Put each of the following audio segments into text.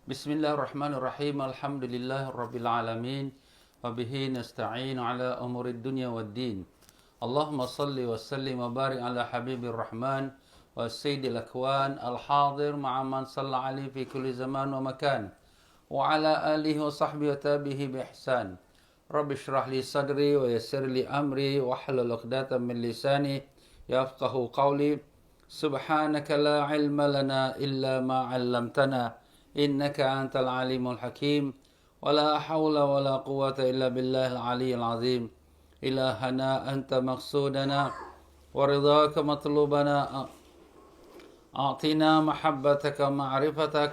Bismillahirrahmanirrahim. Alhamdulillah rabbil alamin. Wa bihi nasta'in ala umurid dunya waddin. Allahumma salli wa sallim wa barik ala habibir rahman wa sayyidil akwan al-hadir ma'a man salla alaihi fi kulli zaman wa makan wa ala alihi wa sahbihi wa tabihi bi ihsan. Rabbi shrah li sadri wa yassir li amri wa hlul 'uqdatam min lisani yafqahu qawli. Subhanaka la ilma lana illa ma 'allamtana إنك أنت العليم الحكيم ولا حول ولا قوة إلا بالله العلي العظيم إلهنا أنت مقصودنا ورضاك مطلوبنا أعطنا محبتك ومعرفتك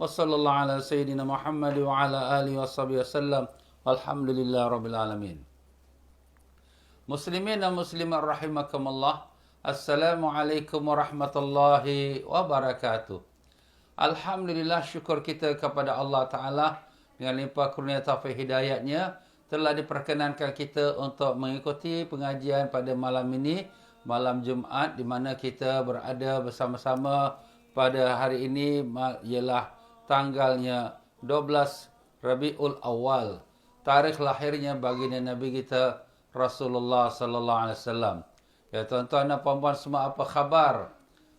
وصلى الله على سيدنا محمد وعلى آله وصحبه وسلم والحمد لله رب العالمين. Muslimin dan muslimat rahimakumullah. Assalamualaikum warahmatullahi wabarakatuh. Alhamdulillah, syukur kita kepada Allah Ta'ala dengan limpah kurnia taufik hidayatnya telah diperkenankan kita untuk mengikuti pengajian pada malam ini, malam Jumaat, di mana kita berada bersama-sama pada hari ini ialah tanggalnya 12 Rabiul Awal, tarikh lahirnya baginda Nabi kita Rasulullah sallallahu alaihi wasallam. Ya tuan-tuan dan puan-puan semua, apa khabar?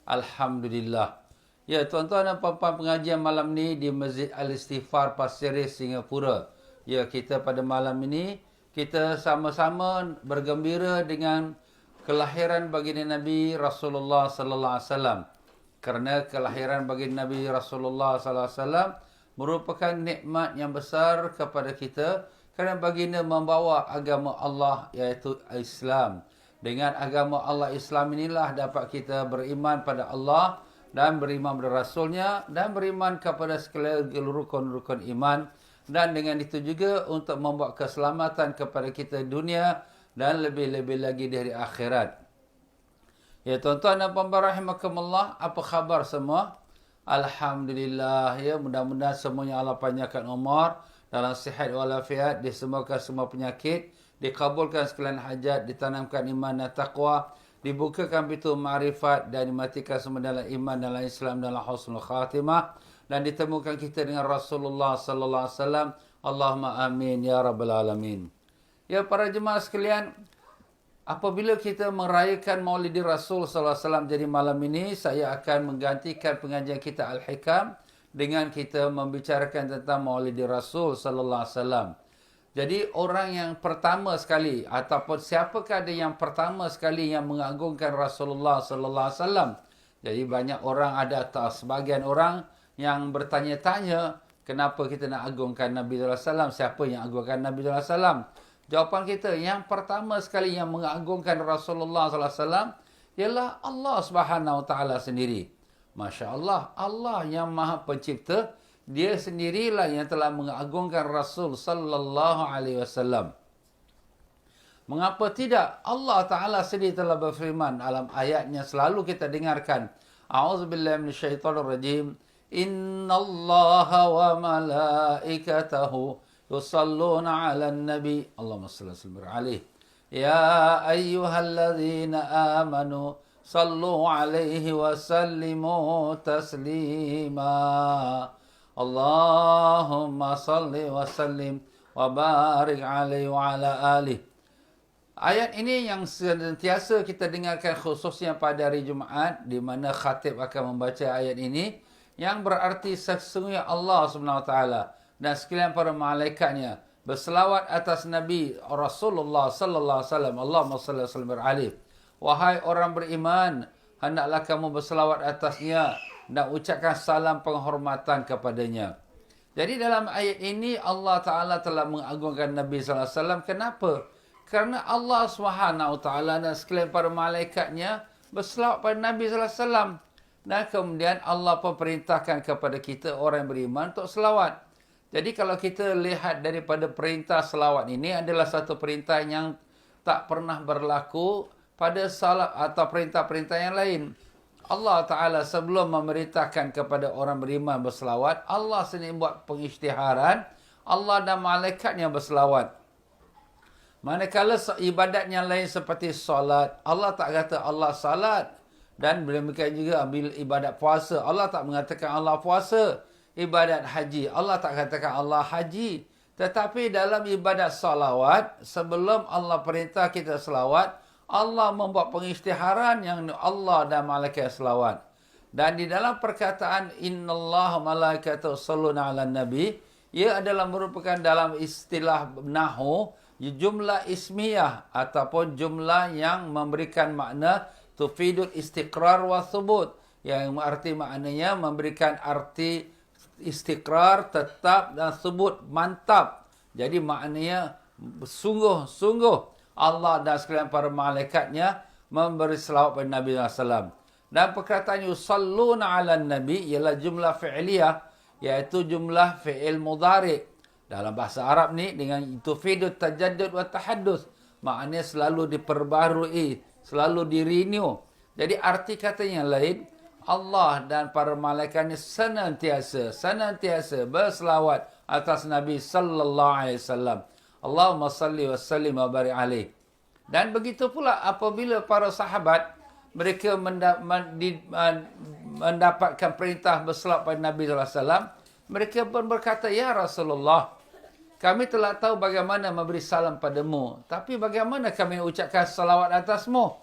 Alhamdulillah. Ya, tuan-tuan dan puan-puan, pengajian malam ni di Masjid Al-Istighfar Pasir Ris, Singapura. Ya, kita pada malam ini, kita sama-sama bergembira dengan kelahiran baginda Nabi Rasulullah sallallahu alaihi wasallam. Kerana kelahiran baginda Nabi Rasulullah sallallahu alaihi wasallam merupakan nikmat yang besar kepada kita, kerana baginda membawa agama Allah, iaitu Islam. Dengan agama Allah Islam inilah dapat kita beriman pada Allah dan beriman kepada Rasulnya dan beriman kepada segala rukun-rukun iman. Dan dengan itu juga untuk membawa keselamatan kepada kita dunia dan lebih-lebih lagi dari akhirat. Ya tuan-tuan dan puan-puan rahimakumullah, apa khabar semua? Alhamdulillah, ya, mudah-mudahan semuanya Allah panjangkan umur dalam sihat walafiat, disembuhkan semua penyakit, dikabulkan sekalian hajat, ditanamkan iman dan taqwa, dibukakan pintu ma'rifat dan dimatikan semua dalam iman, dalam Islam, dalam husnul khatimah, dan ditemukan kita dengan Rasulullah sallallahu alaihi wasallam. Allahumma amin ya rabbal alamin. Ya para jemaah sekalian, apabila kita merayakan Maulid Rasul sallallahu alaihi wasallam, jadi malam ini saya akan menggantikan pengajian kita Al-Hikam dengan kita membicarakan tentang Maulid Rasul sallallahu alaihi wasallam. Jadi orang yang pertama sekali ataupun siapakah dia yang pertama sekali yang mengagungkan Rasulullah sallallahu alaihi wasallam? Jadi banyak orang ada, atau sebagian orang yang bertanya-tanya, kenapa kita nak agungkan Nabi sallallahu alaihi wasallam? Siapa yang agungkan Nabi sallallahu alaihi wasallam? Jawapan kita, yang pertama sekali yang mengagungkan Rasulullah sallallahu alaihi wasallam ialah Allah Subhanahu wa taala sendiri. Masya-Allah, Allah yang Maha Pencipta, dia sendirilah yang telah mengagungkan Rasul sallallahu alaihi wasallam. Mengapa tidak? Allah Ta'ala sendiri telah berfirman dalam ayatnya, selalu kita dengarkan. A'udzubillahi minasyaitonirrajim. Innallaha wa malaikatahu yusalluna 'alan nabi. Allahumma shalli wa sallim alaihi. Ya ayyuhalladzina amanu sallu 'alaihi wa sallimu taslima. Allahumma salli wa sallim wa barik alaihi wa ala alih. Ayat ini yang sentiasa kita dengarkan, khususnya pada hari Jumaat, di mana khatib akan membaca ayat ini, yang berarti sesungguhnya Allah SWT dan sekalian para malaikatnya berselawat atas Nabi Rasulullah sallallahu alaihi wasallam. Allahumma salli wa sallim alaihi. Wahai orang beriman, hendaklah kamu berselawat atasnya dan ucapkan salam penghormatan kepadanya. Jadi dalam ayat ini Allah Ta'ala telah mengagungkan Nabi sallallahu alaihi wasallam. Kenapa? Kerana Allah SWT dan sekalian para malaikatnya berselawat pada Nabi sallallahu alaihi wasallam. Dan kemudian Allah pun perintahkan kepada kita orang yang beriman untuk selawat. Jadi kalau kita lihat daripada perintah selawat ini, adalah satu perintah yang tak pernah berlaku pada salat atau perintah-perintah yang lain. Allah Ta'ala sebelum memerintahkan kepada orang beriman berselawat, Allah sendiri buat pengisytiharan, Allah dan malaikatnya berselawat. Manakala ibadat yang lain seperti solat, Allah tak kata Allah salat. Dan demikian juga bila ibadat puasa, Allah tak mengatakan Allah puasa. ibadat haji. Allah tak katakan Allah haji. Tetapi dalam ibadat salawat, sebelum Allah perintah kita salawat, Allah membuat pengisytiharan yang Allah dan malaikat salawat. Dan di dalam perkataan innallaha malaikatahu yusholluna 'alan nabi, ia adalah merupakan dalam istilah nahwu jumlah ismiyah ataupun jumlah yang memberikan makna tufidul istiqrar wa thubut, yang arti maknanya memberikan arti istiqrar, tetap, dan thubut, mantap. Jadi maknanya sungguh-sungguh Allah dan sekalian para malaikatnya memberi selawat kepada Nabi SAW. Dan perkataan yusalluna 'alan nabi ialah jumlah fi'liyah, iaitu jumlah fi'il mudhari'. Dalam bahasa Arab ni dengan tufidut tajaddud wa tahaddus, maknanya selalu diperbarui, selalu di-renew. Jadi arti katanya lain, Allah dan para malaikatnya senantiasa berselawat atas Nabi sallallahu alaihi wasallam. Allahumma salli wa sallim wa barik alaih. Dan begitu pula apabila para sahabat mereka mendapatkan perintah berselawat pada Nabi sallallahu alaihi wasallam, mereka pun berkata, "Ya Rasulullah, kami telah tahu bagaimana memberi salam padamu, tapi bagaimana kami ucapkan salawat atasmu?"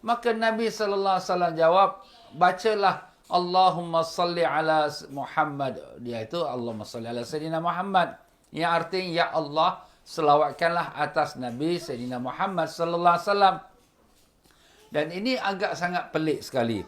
Maka Nabi sallallahu alaihi wasallam jawab, "Bacalah Allahumma salli ala Muhammad." Iaitu Allahumma salli ala Sayyidina Muhammad. Yang artinya, ya Allah, selawatkanlah atas Nabi Sayyidina Muhammad sallallahu alaihi wasallam. Dan ini agak sangat pelik sekali.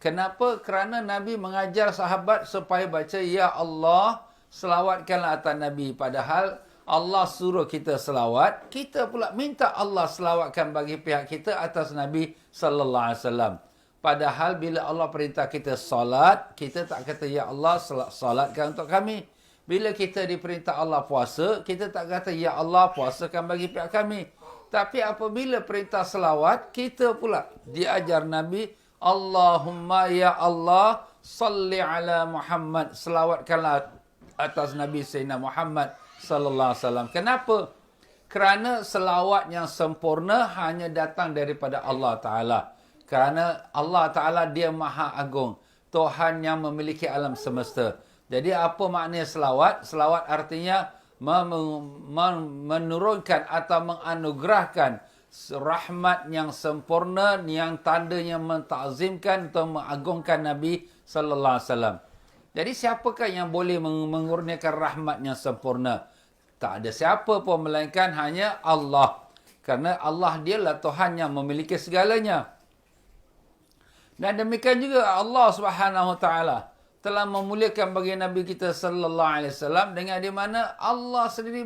Kenapa? Kerana Nabi mengajar sahabat supaya baca, "Ya Allah, selawatkanlah atas Nabi." Padahal Allah suruh kita selawat, kita pula minta Allah selawatkan bagi pihak kita atas Nabi sallallahu alaihi wasallam. Padahal bila Allah perintah kita solat, kita tak kata, "Ya Allah, solatkan untuk kami." Bila kita diperintah Allah puasa, kita tak kata, "Ya Allah, puasakan bagi pihak kami." Tapi apabila perintah selawat, kita pula diajar Nabi, "Allahumma ya Allah, salli ala Muhammad." Selawatkanlah atas Nabi Sayyidina Muhammad sallallahu alaihi wasallam. Kenapa? Kerana selawat yang sempurna hanya datang daripada Allah Ta'ala. Kerana Allah Ta'ala dia Maha Agung, Tuhan yang memiliki alam semesta. Jadi apa makna selawat? Selawat artinya menurunkan atau menganugerahkan rahmat yang sempurna, yang tandanya mentakzimkan atau mengagungkan Nabi sallallahu alaihi wasallam. Jadi siapakah yang boleh mengurniakan rahmat yang sempurna? Tak ada siapa pun melainkan hanya Allah. Kerana Allah dialah Tuhan yang memiliki segalanya. Dan demikian juga Allah Subhanahu Wa Taala telah memuliakan bagi Nabi kita sallallahu alaihi wasallam dengan di mana Allah sendiri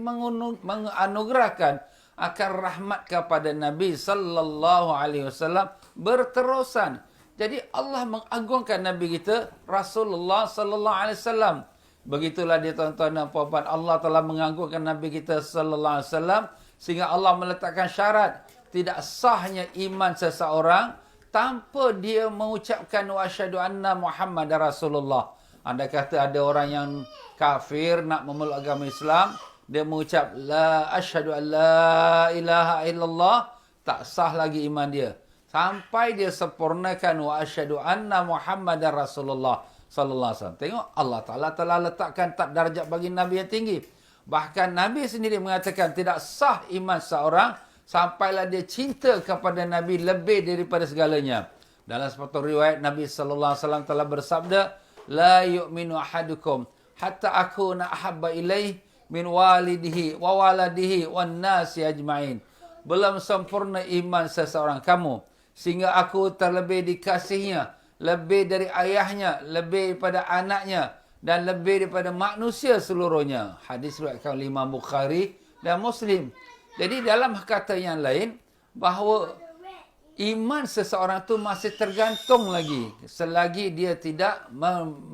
menganugerahkan akan rahmat kepada Nabi sallallahu alaihi wasallam berterusan. Jadi Allah mengagungkan Nabi kita Rasulullah sallallahu alaihi wasallam. Begitulah dia tuan-tuan dan puan-puan, Allah telah mengagungkan Nabi kita sallallahu alaihi wasallam sehingga Allah meletakkan syarat tidak sahnya iman seseorang tanpa dia mengucapkan wa asyhadu anna Muhammadar Rasulullah. Anda kata ada orang yang kafir nak memeluk agama Islam, dia mengucap la asyhadu an la ilaha illallah, tak sah lagi iman dia sampai dia sempurnakan wa asyhadu anna Muhammadar Rasulullah sallallahu alaihi wasallam. Tengok, Allah Taala telah letakkan tab darjat bagi Nabi yang tinggi. Bahkan Nabi sendiri mengatakan tidak sah iman seorang sampailah dia cinta kepada Nabi lebih daripada segalanya. Dalam satu riwayat Nabi sallallahu alaihi wasallam telah bersabda, "La yu'minu ahadukum hatta akuna ahabba ilaih min walidihi wa waladihi wan nasi ajmain." Belum sempurna iman seseorang kamu sehingga aku terlebih dikasihinya, lebih dari ayahnya, lebih daripada anaknya dan lebih daripada manusia seluruhnya. Hadis riwayatkan Imam Bukhari dan Muslim. Jadi dalam kata yang lain, bahawa iman seseorang tu masih tergantung lagi selagi dia tidak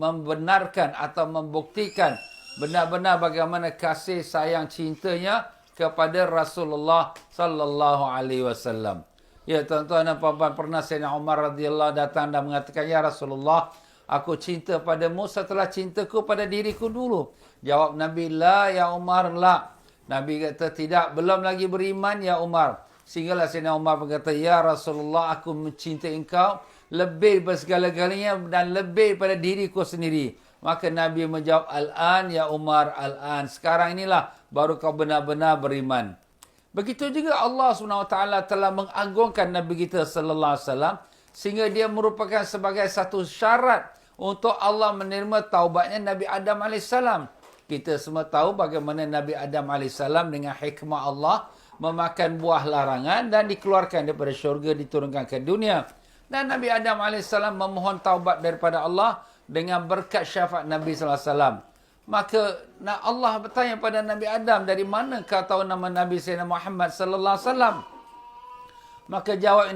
membenarkan atau membuktikan benar-benar bagaimana kasih sayang cintanya kepada Rasulullah sallallahu alaihi wasallam. Ya tuan-tuan dan puan-puan, pernah Sayyidina Umar radhiyallahu datang dan mengatakan, "Ya Rasulullah, aku cinta padamu setelah cintaku pada diriku dulu." Jawab Nabi, "La ya Umar, la." Nabi kata, "Tidak, belum lagi beriman ya Umar." Sehinggalah Sayyidina Umar berkata, "Ya Rasulullah, aku mencintai engkau lebih daripada segala-galanya dan lebih daripada diriku sendiri." Maka Nabi menjawab, Al-an ya Umar, al-an. Sekarang inilah baru kau benar-benar beriman. Begitu juga Allah SWT telah mengagungkan Nabi kita sallallahu alaihi wasallam sehingga dia merupakan sebagai satu syarat untuk Allah menerima taubatnya Nabi Adam alaihissalam. Kita semua tahu bagaimana Nabi Adam alaihissalam dengan hikmah Allah memakan buah larangan dan dikeluarkan daripada syurga, diturunkan ke dunia. Dan Nabi Adam alaihissalam memohon taubat daripada Allah dengan berkat syafaat Nabi sallallahu alaihi wasallam. Maka Allah bertanya pada Nabi Adam, dari mana kau tahu nama Nabi Sayyidina Muhammad sallallahu alaihi wasallam? Maka jawab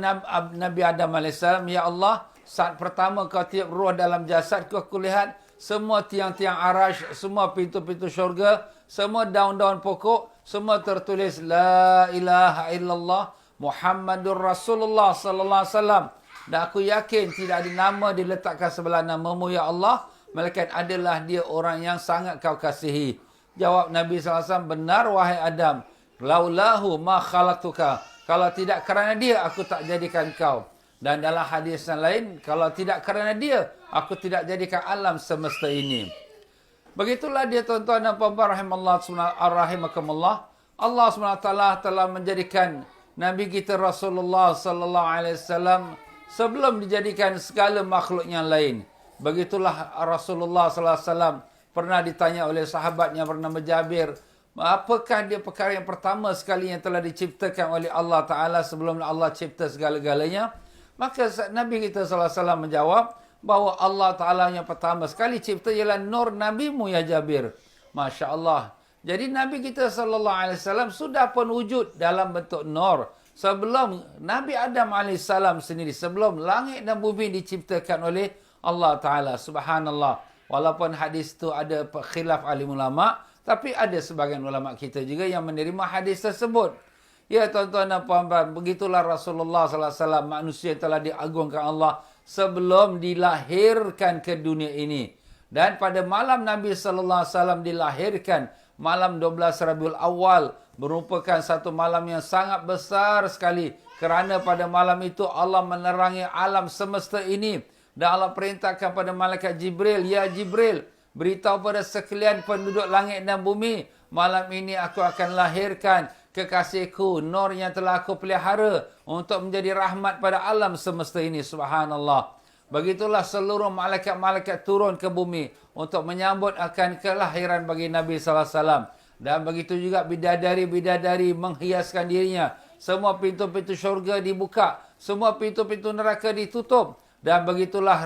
Nabi Adam alaihissalam, ya Allah, saat pertama kau tiup roh dalam jasadku, aku lihat semua tiang-tiang arash, semua pintu-pintu syurga, semua daun-daun pokok, semua tertulis La ilaha illallah Muhammadur Rasulullah sallallahu alaihi wasallam. Dan aku yakin tidak ada nama diletakkan sebelah namamu ya Allah, melainkan adalah dia orang yang sangat kau kasihi. Jawab Nabi SAW, benar wahai Adam, laulahu ma khalaqtuka. Kalau tidak kerana dia, aku tak jadikan kau. Dan dalam hadis yang lain, kalau tidak kerana dia, aku tidak jadikan alam semesta ini. Begitulah dia tuan-tuan dan puan-puan rahimakumullah. Allah SWT telah menjadikan Nabi kita Rasulullah sallallahu alaihi wasallam sebelum dijadikan segala makhluk yang lain. Begitulah Rasulullah sallallahu alaihi wasallam pernah ditanya oleh sahabatnya bernama Jabir, apakah dia perkara yang pertama sekali yang telah diciptakan oleh Allah Ta'ala sebelum Allah cipta segala-galanya? Maka Nabi kita sallallahu alaihi wasallam menjawab bahawa Allah Ta'ala yang pertama sekali cipta ialah nur Nabimu ya Jabir. Masya Allah. Jadi Nabi kita sallallahu alaihi wasallam sudah pun wujud dalam bentuk nur sebelum Nabi Adam alaihissalam sendiri, sebelum langit dan bumi diciptakan oleh Allah Ta'ala. Subhanallah. Walaupun hadis itu ada khilaf alim ulama, tapi ada sebagian ulama kita juga yang menerima hadis tersebut. Ya tuan-tuan dan puan-puan, begitulah Rasulullah sallallahu alaihi wasallam, manusia yang telah diagungkan Allah sebelum dilahirkan ke dunia ini. Dan pada malam Nabi sallallahu alaihi wasallam dilahirkan, malam 12 Rabiul Awal, merupakan satu malam yang sangat besar sekali. Kerana pada malam itu Allah menerangi alam semesta ini. Dan Allah perintahkan pada malaikat Jibril, ya Jibril, beritahu pada sekalian penduduk langit dan bumi, malam ini aku akan lahirkan kekasihku, nur yang telah aku pelihara untuk menjadi rahmat pada alam semesta ini. Subhanallah. Begitulah seluruh malaikat-malaikat turun ke bumi untuk menyambut akan kelahiran bagi Nabi sallallahu alaihi wasallam. Dan begitu juga bidadari-bidadari menghiaskan dirinya. Semua pintu-pintu syurga dibuka, semua pintu-pintu neraka ditutup. Dan begitulah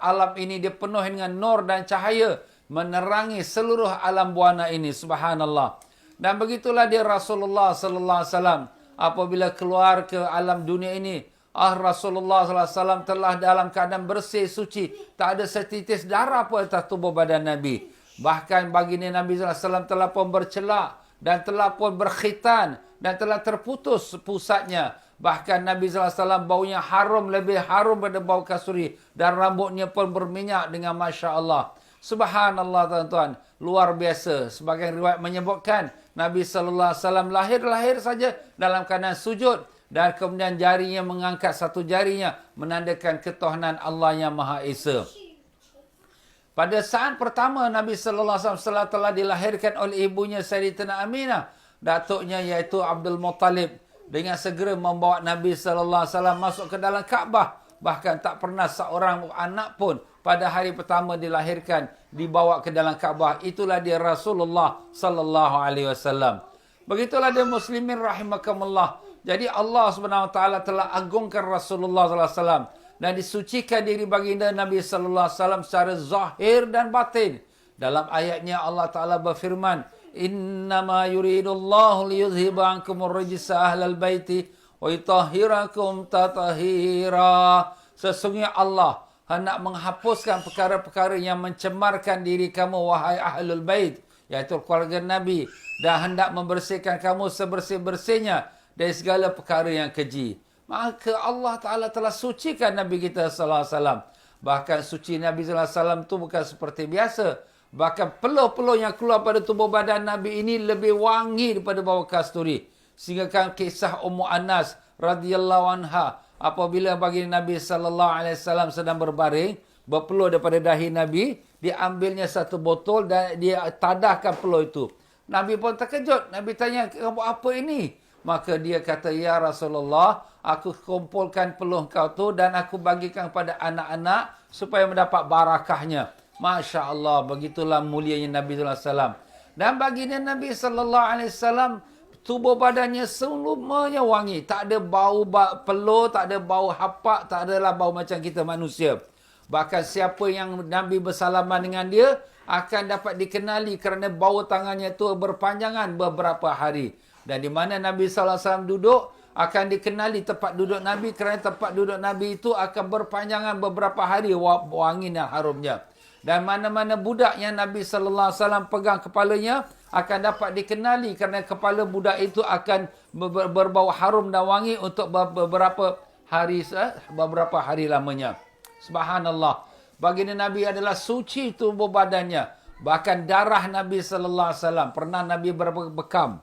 alam ini dipenuhi dengan nur dan cahaya menerangi seluruh alam buana ini. Subhanallah. Dan begitulah dia Rasulullah sallallahu alaihi wasallam apabila keluar ke alam dunia ini, Rasulullah sallallahu alaihi wasallam telah dalam keadaan bersih, suci, tak ada setitis darah pun atas tubuh badan Nabi. Bahkan baginda Nabi sallallahu alaihi wasallam telah pun bercelak dan telah pun berkhitan dan telah terputus pusatnya. Bahkan Nabi sallallahu alaihi wasallam baunya harum, lebih harum pada bau kasuri, dan rambutnya pun berminyak dengan Masya Allah. Subhanallah tuan-tuan, luar biasa. Sebagian riwayat menyebutkan Nabi sallallahu alaihi wasallam lahir saja dalam keadaan sujud, dan kemudian jarinya mengangkat satu jarinya menandakan ketuhanan Allah yang Maha Esa. Pada saat pertama Nabi sallallahu alaihi wasallam telah dilahirkan oleh ibunya Sayyidatina Aminah, datuknya iaitu Abdul Muttalib, dengan segera membawa Nabi sallallahu alaihi wasallam masuk ke dalam Kaabah. Bahkan tak pernah seorang anak pun pada hari pertama dilahirkan dibawa ke dalam Kaabah. Itulah dia Rasulullah sallallahu alaihi wasallam. Begitulah dia muslimin rahimakumullah. Jadi Allah Subhanahu wa taala telah agungkan Rasulullah sallallahu alaihi wasallam dan disucikan diri baginda Nabi sallallahu alaihi wasallam secara zahir dan batin. Dalam ayatnya Allah Taala berfirman, "Innama yuridullahu liyuzhiba ankumur rijsa ahlal baiti wa yutahhirakum tatahira." Sesungguhnya Allah hendak menghapuskan perkara-perkara yang mencemarkan diri kamu wahai ahlul bait, iaitu keluarga Nabi, dan hendak membersihkan kamu sebersih-bersihnya dari segala perkara yang keji. Maka Allah Ta'ala telah sucikan Nabi kita sallallahu alaihi wasallam. Bahkan suci Nabi sallallahu alaihi wasallam itu bukan seperti biasa. Bahkan peluh-peluh yang keluar pada tubuh badan Nabi ini lebih wangi daripada bau kasturi. Sehingga kan kisah Ummu Anas radhiyallahu anha, apabila baginda Nabi sallallahu alaihi wasallam sedang berbaring, berpeluh daripada dahi Nabi, dia ambilnya satu botol dan dia tadahkan peluh itu. Nabi pun terkejut. Nabi tanya, kamu apa ini? Maka dia kata, ya Rasulullah, aku kumpulkan peluh kau tu dan aku bagikan kepada anak-anak supaya mendapat barakahnya. Masya Allah, begitulah mulianya Nabi SAW. Dan baginda Nabi SAW, tubuh badannya semuanya wangi. Tak ada bau peluh, tak ada bau hapak, tak adalah bau macam kita manusia. Bahkan siapa yang Nabi bersalaman dengan dia, akan dapat dikenali kerana bau tangannya itu berpanjangan beberapa hari. Dan di mana Nabi SAW duduk, akan dikenali tempat duduk Nabi kerana tempat duduk Nabi itu akan berpanjangan beberapa hari wangi dan harumnya. Dan mana-mana budak yang Nabi SAW pegang kepalanya, akan dapat dikenali kerana kepala budak itu akan berbau harum dan wangi untuk beberapa hari lamanya. Subhanallah. Baginda Nabi adalah suci tubuh badannya. Bahkan darah Nabi SAW pernah Nabi berbekam.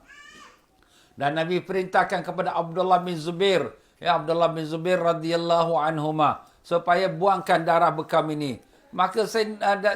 Dan Nabi perintahkan kepada Abdullah bin Zubair, ya Abdullah bin Zubair radhiyallahu anhuma, supaya buangkan darah bekam ini. Maka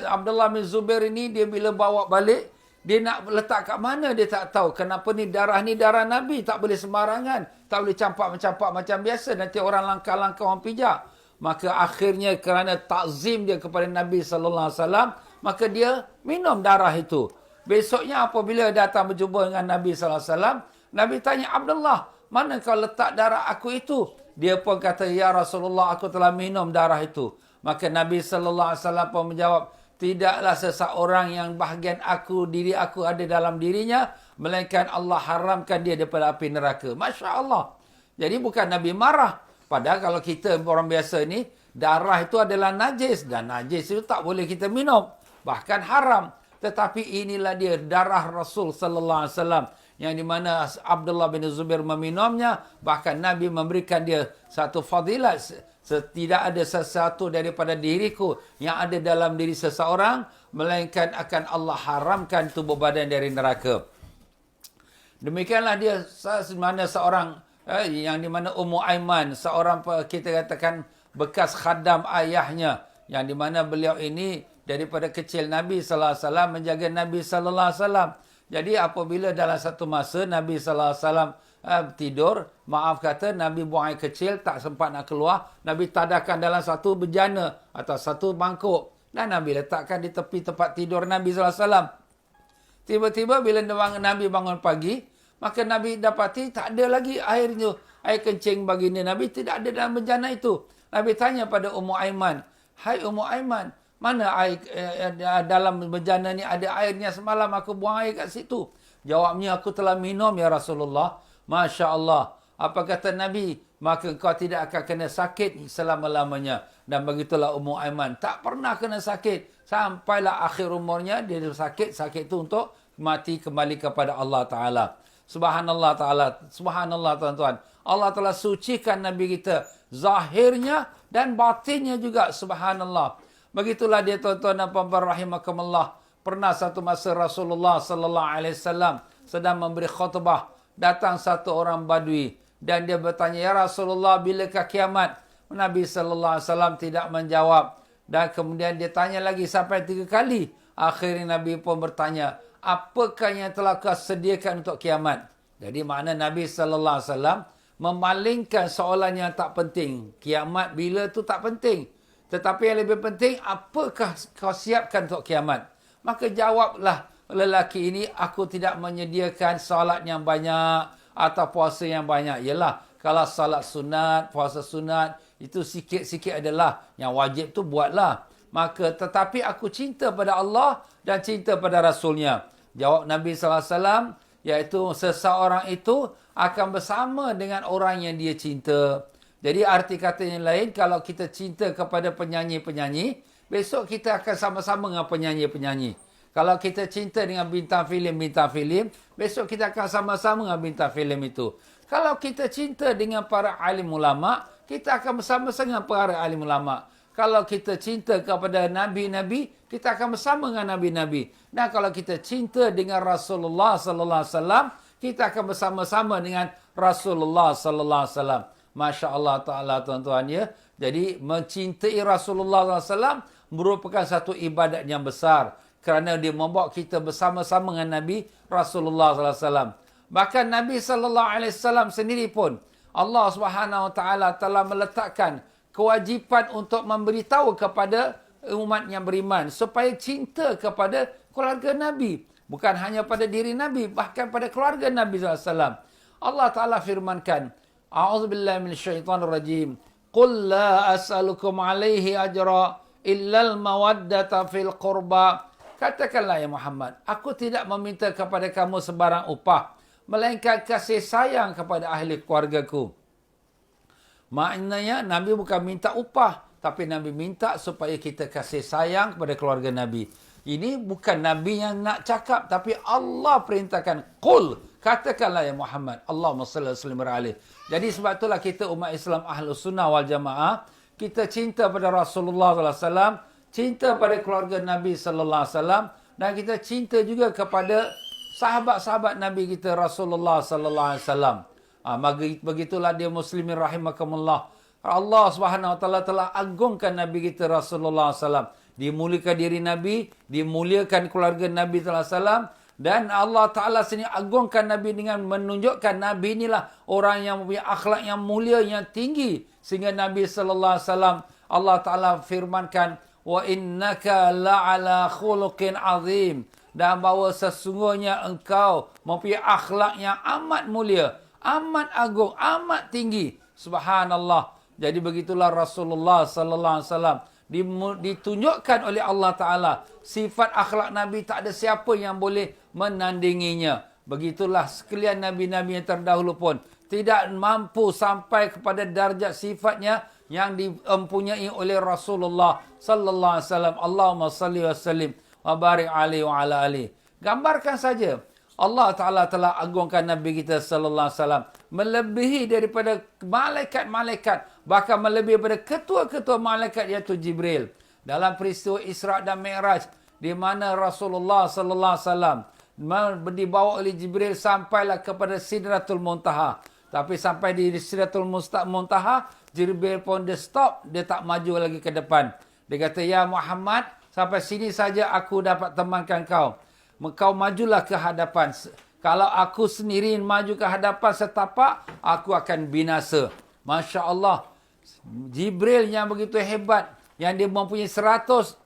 Abdullah bin Zubair ini, dia bila bawa balik, dia nak letak kat mana dia tak tahu. Kenapa ni darah Nabi, tak boleh sembarangan, tak boleh campak-campak macam biasa, nanti orang langkah-langkah orang pijak. Maka akhirnya kerana takzim dia kepada Nabi sallallahu alaihi wasallam, maka dia minum darah itu. Besoknya apabila datang berjumpa dengan Nabi sallallahu alaihi wasallam, Nabi tanya, Abdullah, mana kau letak darah aku itu? Dia pun kata, ya Rasulullah, aku telah minum darah itu. Maka Nabi sallallahu alaihi wasallam pun menjawab, tidaklah seseorang yang bahagian diri aku ada dalam dirinya, melainkan Allah haramkan dia daripada api neraka. Masya Allah. Jadi bukan Nabi marah. Padahal kalau kita orang biasa ni, darah itu adalah najis. Dan najis itu tak boleh kita minum. Bahkan haram. Tetapi inilah dia darah Rasul sallallahu alaihi wasallam, yang di mana Abdullah bin Zubair meminumnya. Bahkan Nabi memberikan dia satu fadilat. Tidak ada sesuatu daripada diriku yang ada dalam diri seseorang, melainkan akan Allah haramkan tubuh badan dari neraka. Demikianlah dia mana seorang yang di mana Ummu Aiman, seorang kita katakan bekas khadam ayahnya, yang di mana beliau ini daripada kecil Nabi sallallahu alaihi wasallam menjaga Nabi sallallahu alaihi wasallam. Jadi apabila dalam satu masa Nabi sallallahu alaihi wasallam tidur, maaf kata Nabi buang air kecil, tak sempat nak keluar, Nabi tadahkan dalam satu bejana atau satu mangkuk dan Nabi letakkan di tepi tempat tidur Nabi sallallahu alaihi wasallam. Tiba-tiba bila Nabi bangun pagi, maka Nabi dapati tak ada lagi airnya. Air kencing baginda Nabi tidak ada dalam bejana itu. Nabi tanya pada Ummu Aiman, hai Ummu Aiman, mana air dalam bejana ni ada airnya, semalam aku buang air kat situ. Jawabnya, aku telah minum ya Rasulullah. Masya Allah. Apa kata Nabi? Maka kau tidak akan kena sakit selama-lamanya. Dan begitulah Ummu Aiman. Tak pernah kena sakit. Sampailah akhir umurnya, dia sakit. Sakit itu untuk mati kembali kepada Allah Ta'ala. Subhanallah Ta'ala. Subhanallah tuan-tuan. Allah telah sucikan Nabi kita. Zahirnya dan batinnya juga. Subhanallah. Begitulah dia tuan-tuan dan puan-puan rahimakumullah. Pernah satu masa Rasulullah sallallahu alaihi wasallam sedang memberi khutbah, datang satu orang badui dan dia bertanya, ya Rasulullah, bilakah kiamat? Nabi sallallahu alaihi wasallam tidak menjawab dan kemudian dia tanya lagi sampai 3 kali. Akhirnya Nabi pun bertanya, apakah yang telah kau sediakan untuk kiamat? Jadi makna Nabi sallallahu alaihi wasallam memalingkan soalan yang tak penting. Kiamat bila tu tak penting. Tetapi yang lebih penting, apakah kau siapkan untuk kiamat? Maka jawablah lelaki ini, aku tidak menyediakan salat yang banyak atau puasa yang banyak. Yalah, kalau salat sunat, puasa sunat, itu sikit-sikit adalah. Yang wajib tu buatlah. Maka tetapi aku cinta pada Allah dan cinta pada Rasulnya. Jawab Nabi SAW, iaitu seseorang itu akan bersama dengan orang yang dia cinta. Jadi arti kata yang lain, kalau kita cinta kepada penyanyi-penyanyi, besok kita akan sama-sama dengan penyanyi-penyanyi. Kalau kita cinta dengan bintang filem, besok kita akan sama-sama dengan bintang filem itu. Kalau kita cinta dengan para alim ulama, kita akan bersama-sama dengan para alim ulama. Kalau kita cinta kepada nabi-nabi, kita akan bersama dengan nabi-nabi. Dan kalau kita cinta dengan Rasulullah sallallahu alaihi wasallam, kita akan bersama-sama dengan Rasulullah sallallahu alaihi wasallam. Masya Allah Ta'ala tuan-tuan ya. Jadi mencintai Rasulullah SAW merupakan satu ibadat yang besar kerana dia membawa kita bersama-sama dengan Nabi Rasulullah sallallahu alaihi wasallam. Bahkan Nabi sallallahu alaihi wasallam sendiri pun Allah Subhanahu wa taala telah meletakkan kewajipan untuk memberitahu kepada umat yang beriman supaya cinta kepada keluarga Nabi, bukan hanya pada diri Nabi, bahkan pada keluarga Nabi sallallahu alaihi wasallam. Allah taala firmankan, a'udzubillahi minasyaitonirrajim, qul la as'alukum alaihi ajra illal mawaddata fil qurba. Katakanlah ya Muhammad, aku tidak meminta kepada kamu sebarang upah, melainkan kasih sayang kepada ahli keluargaku. Maknanya Nabi bukan minta upah, tapi Nabi minta supaya kita kasih sayang kepada keluarga Nabi. Ini bukan Nabi yang nak cakap, tapi Allah perintahkan. Qul, katakanlah ya Muhammad. Allahumma salli alaihi. Jadi sebab itulah kita umat Islam Ahlus Sunnah wal Jamaah, kita cinta pada Rasulullah sallallahu alaihi wasallam, cinta pada keluarga Nabi sallallahu alaihi wasallam, dan kita cinta juga kepada sahabat-sahabat Nabi kita Rasulullah sallallahu alaihi wasallam. Begitulah dia muslimin rahimakumullah. Allah Subhanahu wa taala telah agungkan Nabi kita Rasulullah sallallahu alaihi wasallam. Dimuliakan diri Nabi, dimuliakan keluarga Nabi sallallahu alaihi wasallam, dan Allah Taala sendiri agungkan Nabi dengan menunjukkan Nabi inilah orang yang mempunyai akhlak yang mulia, yang tinggi, sehingga Nabi sallallahu alaihi wasallam Allah Taala firmankan, wa innaka la'ala khuluqin azim, dan bahawa sesungguhnya engkau mempunyai akhlak yang amat mulia, amat agung, amat tinggi. Subhanallah. Jadi begitulah Rasulullah sallallahu alaihi wasallam ditunjukkan oleh Allah Ta'ala. Sifat akhlak Nabi tak ada siapa yang boleh menandinginya. Begitulah sekalian Nabi-Nabi yang terdahulu pun tidak mampu sampai kepada darjat sifatnya yang diempunyai oleh Rasulullah sallallahu alaihi wasallam. Allahumma salli wa sallim wa barik alaihi wa ala alihi. Gambarkan saja, Allah Ta'ala telah agungkan Nabi kita sallallahu alaihi wasallam melebihi daripada malaikat-malaikat, bahkan melebihi daripada ketua-ketua malaikat, iaitu Jibril. Dalam peristiwa Isra' dan Mi'raj, di mana Rasulullah sallallahu alaihi wasallam dibawa oleh Jibril sampailah kepada Sidratul Muntaha. Tapi sampai di Sidratul Muntaha, Jibril pun dia stop, dia tak maju lagi ke depan. Dia kata, ya Muhammad, sampai sini saja aku dapat temankan kau. Kau majulah ke hadapan. Kalau aku sendiri maju ke hadapan setapak, aku akan binasa. Masya Allah. Jibril yang begitu hebat, yang dia mempunyai 100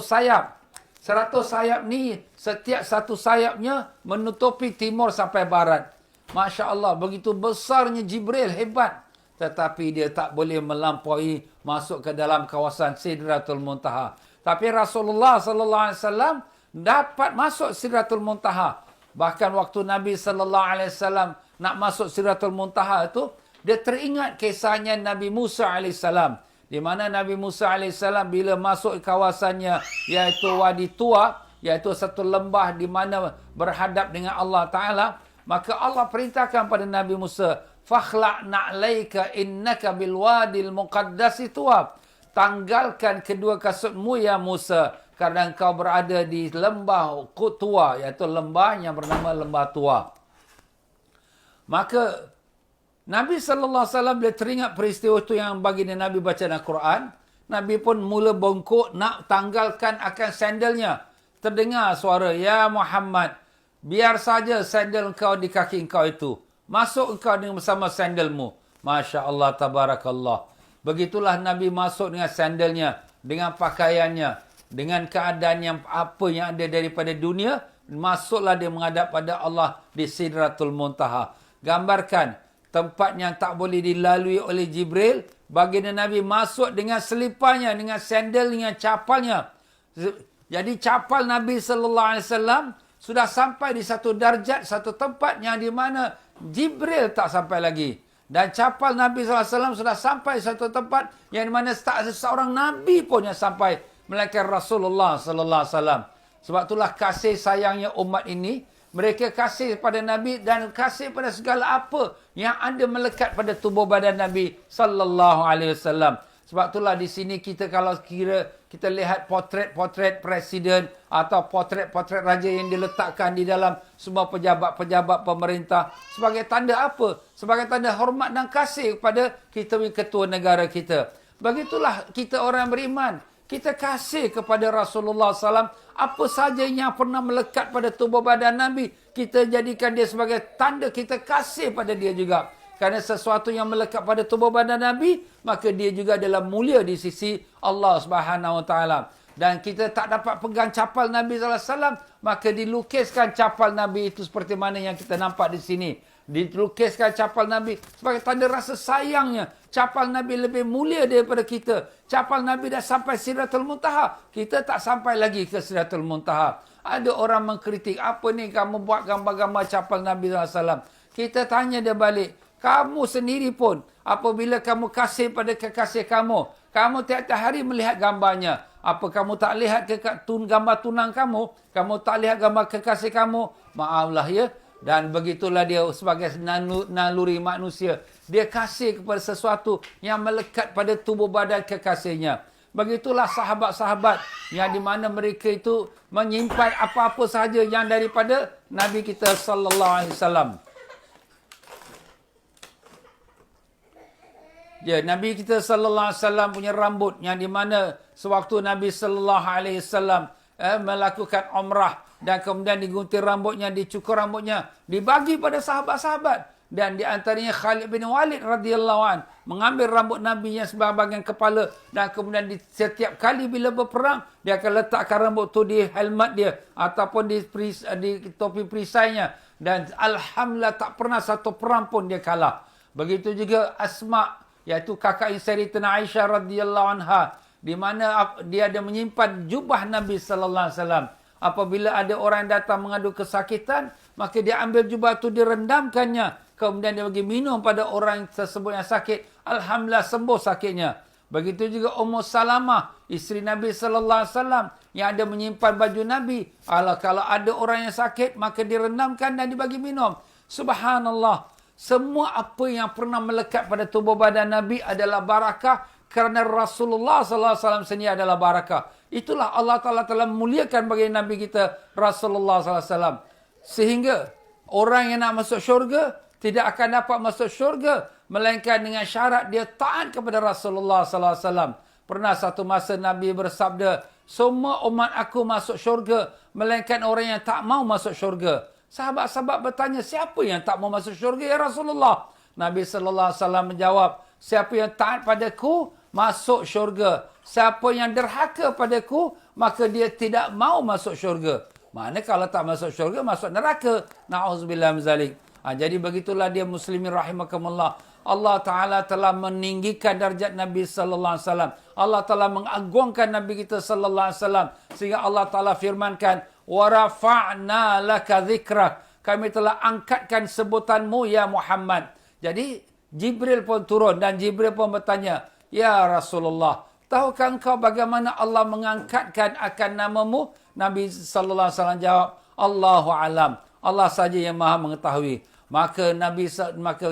sayap. 100 sayap ni, setiap satu sayapnya menutupi timur sampai barat. Masya Allah, begitu besarnya Jibril, hebat. Tetapi dia tak boleh melampaui masuk ke dalam kawasan Sidratul Muntaha. Tapi Rasulullah sallallahu alaihi wasallam dapat masuk Sidratul Muntaha. Bahkan waktu Nabi sallallahu alaihi wasallam nak masuk Sidratul Muntaha itu, dia teringat kisahnya Nabi Musa alaihi salam, di mana Nabi Musa alaihi salam bila masuk kawasannya, iaitu Wadi Tua, iaitu satu lembah di mana berhadap dengan Allah Taala, maka Allah perintahkan pada Nabi Musa, fakhla' na'laika innaka bil wadil muqaddasi tuwa. Tanggalkan kedua kasutmu ya Musa, kerana engkau berada di lembah Tua, iaitu lembah yang bernama Lembah Tua. Maka Nabi SAW bila teringat peristiwa itu yang baginda Nabi baca dalam Quran, Nabi pun mula bongkok nak tanggalkan akan sandalnya. Terdengar suara, ya Muhammad, biar saja sandal engkau di kaki engkau itu. Masuk engkau dengan bersama sandalmu. Masya Allah, tabarakallah. Begitulah Nabi masuk dengan sandalnya, dengan pakaiannya, dengan keadaan yang apa yang ada daripada dunia, masuklah dia menghadap pada Allah di Sidratul Muntaha. Gambarkan tempat yang tak boleh dilalui oleh Jibril, baginda Nabi masuk dengan seliparnya, dengan sandal, dengan capalnya. Jadi capal Nabi sallallahu alaihi wasallam sudah sampai di satu darjat, satu tempat yang di mana Jibril tak sampai lagi. Dan capal Nabi sallallahu alaihi wasallam sudah sampai di satu tempat yang di mana tak ada seorang Nabi pun yang sampai, melainkan Rasulullah sallallahu alaihi wasallam. Sebab itulah kasih sayangnya umat ini, mereka kasih pada Nabi dan kasih pada segala apa yang ada melekat pada tubuh badan Nabi sallallahu alaihi wasallam. Sebab itulah di sini kita kalau kita lihat potret-potret presiden atau potret-potret raja yang diletakkan di dalam semua pejabat-pejabat pemerintah sebagai tanda apa? Sebagai tanda hormat dan kasih kepada kita ketua negara kita. Begitulah kita orang beriman. Kita kasih kepada Rasulullah SAW. Apa saja yang pernah melekat pada tubuh badan Nabi, kita jadikan dia sebagai tanda kita kasih pada dia juga. Kerana sesuatu yang melekat pada tubuh badan Nabi, maka dia juga adalah mulia di sisi Allah Subhanahu Wa Taala. Dan kita tak dapat pegang capal Nabi SAW, maka dilukiskan capal Nabi itu seperti mana yang kita nampak di sini. Dilukiskan capal Nabi sebagai tanda rasa sayangnya. Capal Nabi lebih mulia daripada kita. Capal Nabi dah sampai Sidratul Muntaha. Kita tak sampai lagi ke Sidratul Muntaha. Ada orang mengkritik, apa ni kamu buat gambar-gambar capal Nabi SAW. Kita tanya dia balik, kamu sendiri pun, apabila kamu kasih pada kekasih kamu, kamu tiap-tiap hari melihat gambarnya. Apa kamu tak lihat gambar tunang kamu? Kamu tak lihat gambar kekasih kamu? Maaflah ya. Dan begitulah dia sebagai naluri manusia. Dia kasih kepada sesuatu yang melekat pada tubuh badan kekasihnya. Begitulah sahabat-sahabat yang di mana mereka itu menyimpan apa-apa sahaja yang daripada Nabi kita sallallahu alaihi wasallam. Ya, Nabi kita sallallahu alaihi wasallam punya rambut yang di mana sewaktu Nabi sallallahu alaihi wasallam melakukan umrah dan kemudian digunting rambutnya, dicukur rambutnya, dibagi pada sahabat-sahabat. Dan di antaranya Khalid bin Walid radhiyallahu an mengambil rambut Nabi yang sebahagian kepala dan kemudian setiap kali bila berperang dia akan letakkan rambut tu di helmet dia ataupun di topi perisainya, dan alhamdulillah tak pernah satu perang pun dia kalah. Begitu juga Asma, iaitu kakak Sayyidatina Aisyah radhiyallahu anha, di mana dia ada menyimpan jubah Nabi sallallahu alaihi wasallam. Apabila ada orang yang datang mengadu kesakitan, maka dia ambil jubah itu, direndamkannya, kemudian dia bagi minum pada orang tersebut yang sakit. Alhamdulillah sembuh sakitnya. Begitu juga Ummu Salamah, isteri Nabi sallallahu alaihi wasallam, yang ada menyimpan baju Nabi. Kalau ada orang yang sakit, maka direndamkan dan dibagi minum. Subhanallah. Semua apa yang pernah melekat pada tubuh badan Nabi adalah barakah, kerana Rasulullah sallallahu alaihi wasallam sendiri adalah barakah. Itulah Allah Ta'ala telah memuliakan bagi Nabi kita Rasulullah sallallahu alaihi wasallam. Sehingga orang yang nak masuk syurga tidak akan dapat masuk syurga melainkan dengan syarat dia taat kepada Rasulullah sallallahu alaihi wasallam. Pernah satu masa Nabi bersabda, semua umat aku masuk syurga melainkan orang yang tak mau masuk syurga. Sahabat-sahabat bertanya, siapa yang tak mau masuk syurga ya Rasulullah? Nabi sallallahu alaihi wasallam menjawab, siapa yang taat padaku masuk syurga. Siapa yang derhaka padaku, maka dia tidak mau masuk syurga. Mana kalau tak masuk syurga, masuk neraka. Na'udzubillah min zalik. Jadi begitulah dia muslimin rahimakumullah. Allah Ta'ala telah meninggikan darjat Nabi sallallahu alaihi wasallam. Allah Ta'ala mengagungkan Nabi kita sallallahu alaihi wasallam. Sehingga Allah Ta'ala firmankan, wa rafa'na laka dzikrak. Kami telah angkatkan sebutanmu ya Muhammad. Jadi Jibril pun turun dan Jibril pun bertanya, ya Rasulullah, tahukah engkau bagaimana Allah mengangkatkan akan namamu? Nabi sallallahu alaihi wasallam jawab, Allahu alam. Allah saja yang Maha mengetahui. Maka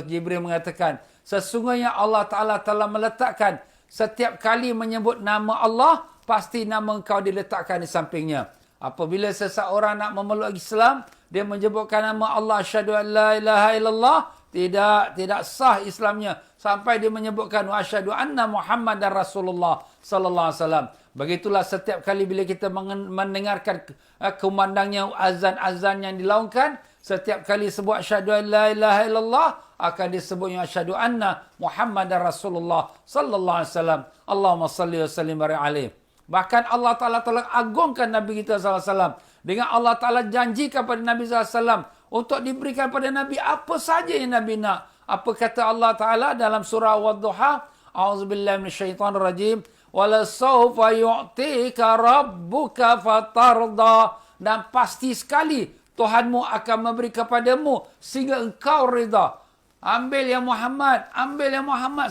Jibril mengatakan, sesungguhnya Allah Taala telah meletakkan setiap kali menyebut nama Allah, pasti nama engkau diletakkan di sampingnya. Apabila seseorang nak memeluk Islam, dia menyebutkan nama Allah, asyhadu an la ilaha illallah, tidak sah Islamnya sampai dia menyebutkan wa asyhadu anna Muhammadar Rasulullah sallallahu alaihi wasallam. Begitulah setiap kali bila kita mendengarkan kumandangnya azan-azan yang dilaungkan, setiap kali sebut asyhadu an la ilaha illallah akan disebutnya asyhadu anna Muhammadar Rasulullah sallallahu alaihi wasallam. Allahumma salli wa sallim alaihi. Bahkan Allah Taala telah agungkan Nabi kita sallallahu alaihi wasallam dengan Allah Taala janjikan pada Nabi sallallahu alaihi wasallam untuk diberikan pada Nabi apa saja yang Nabi nak. Apa kata Allah Ta'ala dalam surah Wad-Duha? A'udzubillahi minasyaitonir rajim. Wala sawfa yu'tika rabbuka fatarda. Dan pasti sekali Tuhanmu akan memberi kepadamu sehingga engkau rida. Ambil ya Muhammad,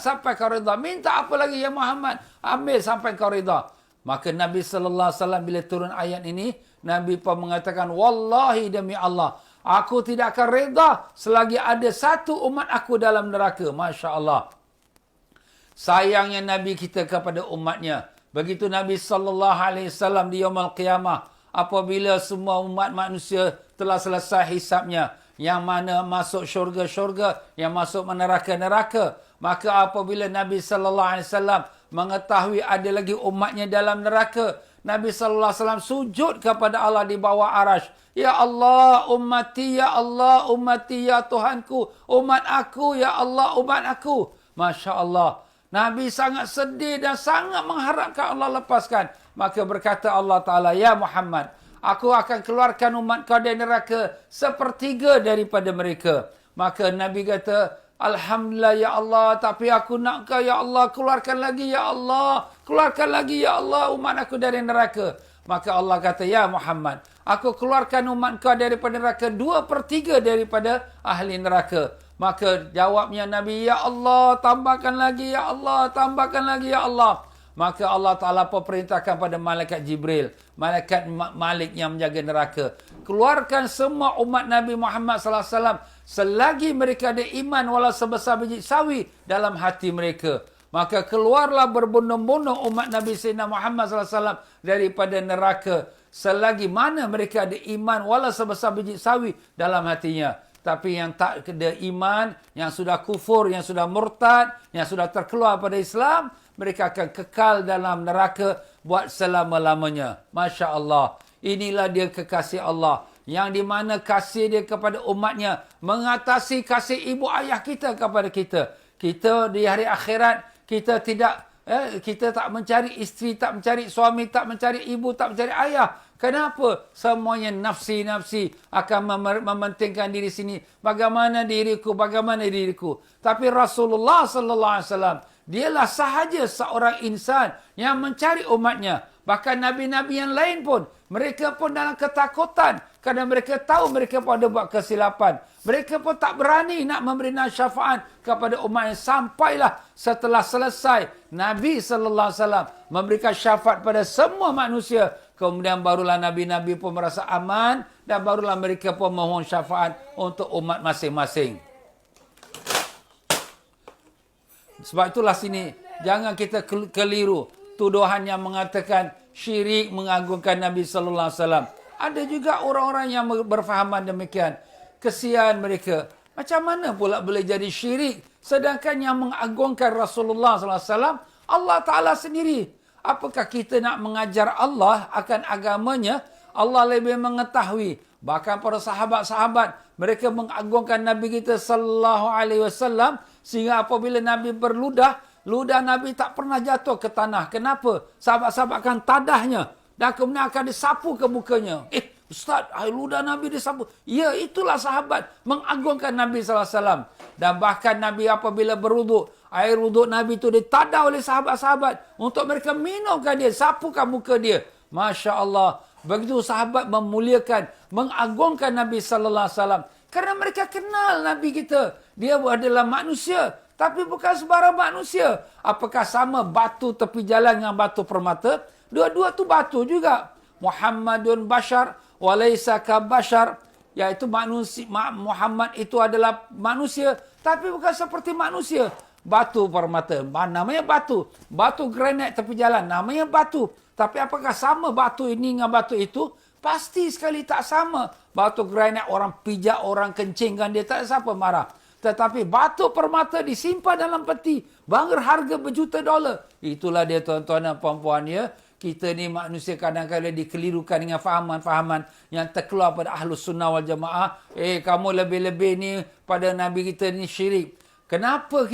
sampai kau rida. Minta apa lagi ya Muhammad? Ambil sampai kau rida. Maka Nabi sallallahu alaihi wasallam bila turun ayat ini, Nabi pun mengatakan, wallahi demi Allah, aku tidak akan reda selagi ada satu umat aku dalam neraka. Masya Allah. Sayangnya Nabi kita kepada umatnya. Begitu Nabi SAW di Yaumul Qiyamah. Apabila semua umat manusia telah selesai hisapnya. Yang mana masuk syurga-syurga. Yang masuk neraka-neraka. Maka apabila Nabi SAW mengetahui ada lagi umatnya dalam neraka. Nabi sallallahu alaihi wasallam sujud kepada Allah di bawah arasy. Ya Allah, ummati, ya Allah, ummati, ya Tuhanku, umat aku, ya Allah, umat aku. Masya Allah. Nabi sangat sedih dan sangat mengharapkan Allah lepaskan. Maka berkata Allah Ta'ala, ya Muhammad, aku akan keluarkan umat kau dari neraka sepertiga daripada mereka. Maka Nabi kata, Alhamdulillah ya Allah, tapi aku nak kau ya Allah, keluarkan lagi ya Allah, keluarkan lagi ya Allah umat aku dari neraka. Maka Allah kata, ya Muhammad, aku keluarkan umat kau daripada neraka 2/3 daripada ahli neraka. Maka jawabnya Nabi, ya Allah, tambahkan lagi ya Allah, tambahkan lagi ya Allah. Maka Allah Ta'ala perintahkan pada malaikat Jibril, malaikat Malik yang menjaga neraka, keluarkan semua umat Nabi Muhammad SAW selagi mereka ada iman walau sebesar biji sawi dalam hati mereka. Maka keluarlah berbondong-bondong umat Nabi Sayyidina Muhammad SAW daripada neraka selagi mana mereka ada iman walau sebesar biji sawi dalam hatinya. Tapi yang tak ada iman, yang sudah kufur, yang sudah murtad, yang sudah terkeluar pada Islam, mereka akan kekal dalam neraka buat selama-lamanya. Masya Allah. Inilah dia kekasih Allah. Yang di mana kasih dia kepada umatnya mengatasi kasih ibu ayah kita kepada kita. Kita di hari akhirat, kita tak mencari isteri, tak mencari suami, tak mencari ibu, tak mencari ayah. Kenapa? Semuanya nafsi-nafsi akan mementingkan diri sini. Bagaimana diriku, bagaimana diriku. Tapi Rasulullah sallallahu alaihi wasallam, dialah sahaja seorang insan yang mencari umatnya. Bahkan nabi-nabi yang lain pun, mereka pun dalam ketakutan kerana mereka tahu mereka pun ada buat kesilapan. Mereka pun tak berani nak memberi syafaat kepada umatnya sampailah setelah selesai Nabi sallallahu alaihi wasallam memberikan syafaat pada semua manusia. Kemudian barulah nabi-nabi pun merasa aman dan barulah mereka pun mohon syafaat untuk umat masing-masing. Sebab itulah sini jangan kita keliru tuduhan yang mengatakan syirik mengagungkan Nabi sallallahu alaihi wasallam. Ada juga orang-orang yang berfahaman demikian. Kesian mereka. Macam mana pula boleh jadi syirik sedangkan yang mengagungkan Rasulullah sallallahu alaihi wasallam Allah Taala sendiri. Apakah kita nak mengajar Allah akan agamanya? Allah lebih mengetahui. Bahkan para sahabat-sahabat mereka mengagungkan Nabi kita sallallahu alaihi wasallam sehingga apabila Nabi berludah, ludah Nabi tak pernah jatuh ke tanah. Kenapa? Sahabat-sahabat akan tadahnya dan kemudian akan disapu ke mukanya. Ustaz, ludah Nabi disapu. Ya, itulah sahabat mengagungkan Nabi sallallahu alaihi wasallam. Dan bahkan Nabi apabila berwuduk, air wuduk Nabi itu ditadah oleh sahabat-sahabat untuk mereka minumkan dia, sapukan muka dia. Masya Allah. Begitu sahabat memuliakan, mengagungkan Nabi sallallahu alaihi wasallam. Kerana mereka kenal Nabi kita. Dia adalah manusia. Tapi bukan sebarang manusia. Apakah sama batu tepi jalan dengan batu permata? Dua-dua tu batu juga. Muhammadun bashar, walaysa ka bashar. Iaitu manusia, Muhammad itu adalah manusia. Tapi bukan seperti manusia. Batu permata. Namanya batu. Batu granit tepi jalan. Namanya batu. Tapi apakah sama batu ini dengan batu itu? Pasti sekali tak sama. Batu granit orang pijak, orang kencingkan dia. Tak ada siapa marah. Tetapi batu permata disimpan dalam peti. Berharga berjuta dolar. Itulah dia tuan-tuan dan puan-puan ya. Kita ni manusia kadang-kadang dikelirukan dengan fahaman-fahaman yang terkeluar pada Ahlus Sunnah wal Jamaah. Kamu lebih-lebih ni pada Nabi kita ni syirik. Kenapa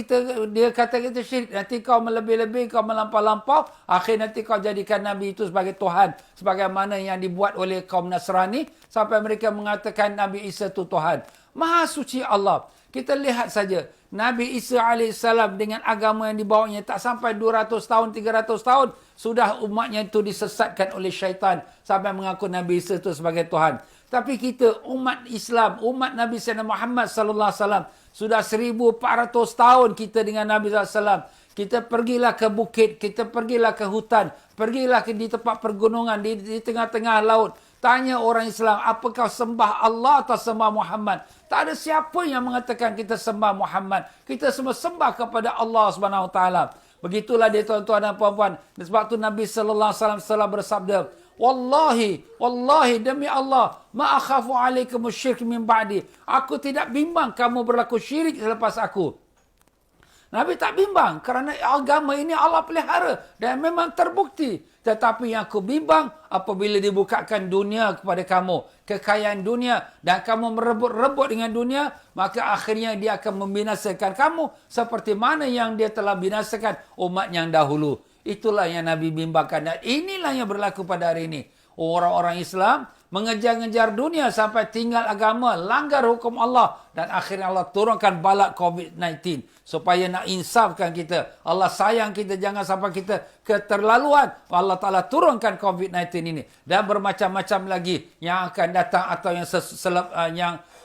dia kata kita syirik? Nanti kau melebih-lebih, kau melampau-lampau. Akhir nanti kau jadikan Nabi itu sebagai Tuhan. Sebagaimana yang dibuat oleh kaum Nasrani. Sampai mereka mengatakan Nabi Isa itu Tuhan. Maha suci Allah. Kita lihat saja. Nabi Isa AS dengan agama yang dibawanya tak sampai 200 tahun, 300 tahun. Sudah umatnya itu disesatkan oleh syaitan. Sampai mengaku Nabi Isa itu sebagai Tuhan. Tapi kita umat Islam, umat Nabi Sayyidina Muhammad SAW. Sudah 1400 tahun kita dengan Nabi SAW. Kita pergilah ke bukit, kita pergilah ke hutan. Pergilah di tempat pergunungan, di tengah-tengah laut. Tanya orang Islam, apakah sembah Allah atau sembah Muhammad? Tak ada siapa yang mengatakan kita sembah Muhammad. Kita semua sembah kepada Allah SWT. Begitulah dia tuan-tuan dan puan-puan. Sebab tu Nabi SAW bersabda, Wallahi demi Allah, ma akhafu alaikum syirk min ba'di. Aku tidak bimbang kamu berlaku syirik selepas aku. Nabi tak bimbang kerana agama ini Allah pelihara dan memang terbukti. Tetapi yang aku bimbang apabila dibukakan dunia kepada kamu, kekayaan dunia, dan kamu merebut-rebut dengan dunia, maka akhirnya dia akan membinasakan kamu seperti mana yang dia telah binasakan umat yang dahulu. Itulah yang Nabi bimbangkan, dan inilah yang berlaku pada hari ini. Orang-orang Islam mengejar-ngejar dunia sampai tinggal agama, langgar hukum Allah, dan akhirnya Allah turunkan bala COVID-19 supaya nak insafkan kita. Allah sayang kita, jangan sampai kita keterlaluan. Allah Ta'ala turunkan COVID-19 ini dan bermacam-macam lagi yang akan datang atau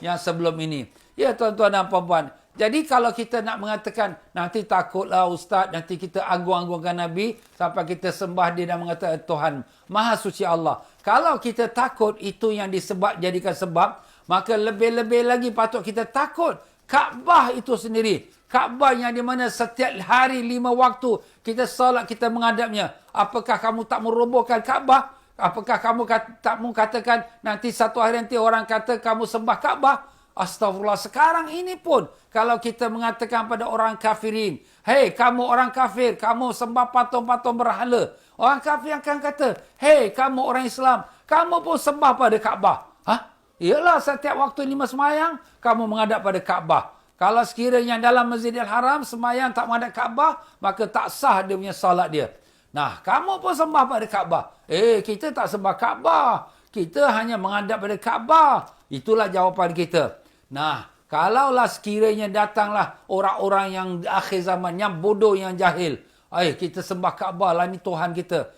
yang sebelum ini. Ya tuan-tuan dan puan-puan, jadi kalau kita nak mengatakan, nanti takutlah Ustaz, nanti kita agung-agungkan Nabi, sampai kita sembah dia dan mengatakan Tuhan, Maha Suci Allah. Kalau kita takut itu yang jadikan sebab, maka lebih-lebih lagi patut kita takut Kaabah itu sendiri. Kaabah yang di mana setiap hari 5 waktu kita solat, kita menghadapnya. Apakah kamu tak merobohkan Kaabah? Apakah kamu tak mengatakan nanti satu hari nanti orang kata kamu sembah Kaabah? Astagfirullah, sekarang ini pun kalau kita mengatakan pada orang kafirin, hei kamu orang kafir, kamu sembah patung-patung berhala. Orang kafir akan kata, hei kamu orang Islam, kamu pun sembah pada Kaabah. Ialah setiap waktu 5 semayang, kamu menghadap pada Kaabah. Kalau sekiranya dalam Masjidil Haram, semayang tak menghadap Kaabah, maka tak sah dia punya salat dia. Nah, kamu pun sembah pada Kaabah. Kita tak sembah Kaabah. Kita hanya menghadap pada Kaabah. Itulah jawapan kita. Nah, kalaulah sekiranya datanglah orang-orang yang akhir zaman, yang bodoh, yang jahil. Kita sembah Kaabah lah, ni Tuhan kita.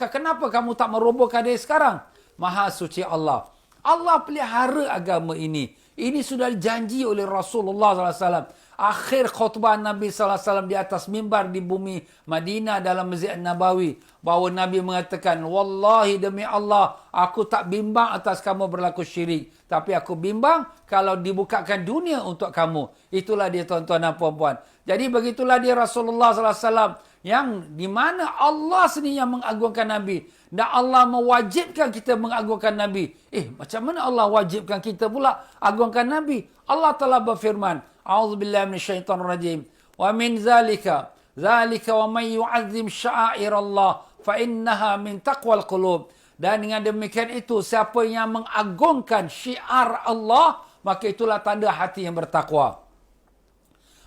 Kenapa kamu tak merobohkan dia sekarang? Maha Suci Allah. Allah pelihara agama ini. Ini sudah dijanji oleh Rasulullah SAW. Akhir khutbah Nabi SAW di atas mimbar di bumi Madinah dalam Masjid Nabawi. Bahawa Nabi mengatakan, Wallahi demi Allah, aku tak bimbang atas kamu berlaku syirik. Tapi aku bimbang kalau dibukakan dunia untuk kamu. Itulah dia tuan-tuan dan puan-puan. Jadi begitulah dia Rasulullah SAW. Yang di mana Allah sendiri yang mengagungkan Nabi. Dan Allah mewajibkan kita mengagungkan Nabi. Macam mana Allah wajibkan kita pula agungkan Nabi? Allah telah berfirman, A'udzubillahi minasyaitonirrajim. Wa min zalika wa man yu'azzim sya'airallah fa innaha min taqwal qulub. Dan dengan demikian itu, siapa yang mengagungkan syiar Allah, maka itulah tanda hati yang bertakwa.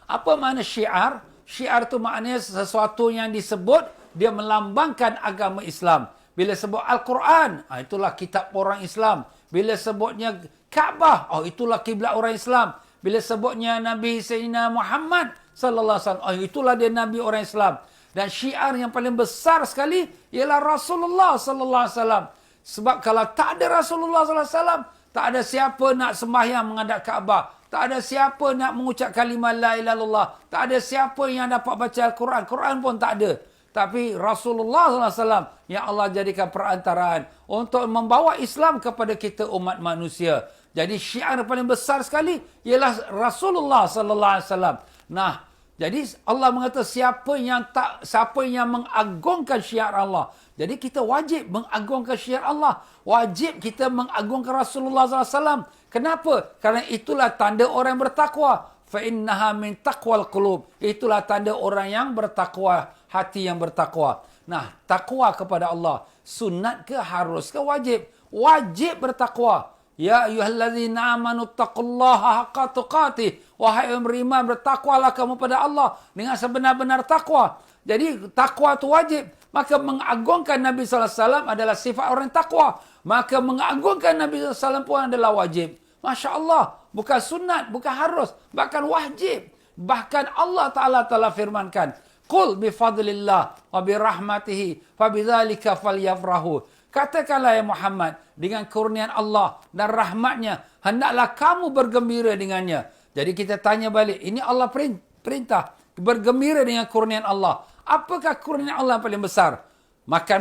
Apa makna syiar? Syiar itu maknanya sesuatu yang disebut, dia melambangkan agama Islam. Bila sebut Al-Quran, itulah kitab orang Islam. Bila sebutnya Kaabah, itulah kiblat orang Islam. Bila sebutnya Nabi Sayyidina Muhammad sallallahu alaihi wasallam, itulah dia Nabi orang Islam. Dan syiar yang paling besar sekali ialah Rasulullah sallallahu alaihi wasallam. Sebab kalau tak ada Rasulullah sallallahu alaihi wasallam, tak ada siapa nak sembahyang menghadap Kaabah. Tak ada siapa nak mengucap kalimah la ilaha illallah. Tak ada siapa yang dapat baca Al-Quran. Quran pun tak ada. Tapi Rasulullah SAW yang Allah jadikan perantaraan untuk membawa Islam kepada kita umat manusia. Jadi syiar paling besar sekali ialah Rasulullah SAW. Nah, jadi Allah mengata siapa yang mengagungkan syiar Allah. Jadi kita wajib mengagungkan syiar Allah. Wajib kita mengagungkan Rasulullah SAW. Kenapa? Kerana itulah tanda orang yang bertakwa. فَإِنَّهَا مِنْ تَقْوَى الْقُلُوبِ. Itulah tanda orang yang bertakwa, hati yang bertakwa. Nah, takwa kepada Allah, sunat ke harus ke wajib? Wajib bertakwa. Ya ayyuhallazina amanu taqullaha haqqa tuqatih. Wahai yang beriman, bertakwalah kamu pada Allah dengan sebenar-benar takwa. Jadi takwa itu wajib. Maka mengagungkan Nabi SAW adalah sifat orang takwa. Maka mengagungkan Nabi SAW pun adalah wajib. Masya Allah. Bukan sunat, bukan harus. Bahkan wajib. Bahkan Allah Ta'ala telah firmankan. Qul bifadlillah wa birahmatihi fabidzalika falyafrahu. Katakanlah ya Muhammad, dengan kurnian Allah dan rahmatnya, hendaklah kamu bergembira dengannya. Jadi kita tanya balik, ini Allah perintah. Bergembira dengan kurnian Allah. Apakah kurnian Allah yang paling besar? Makan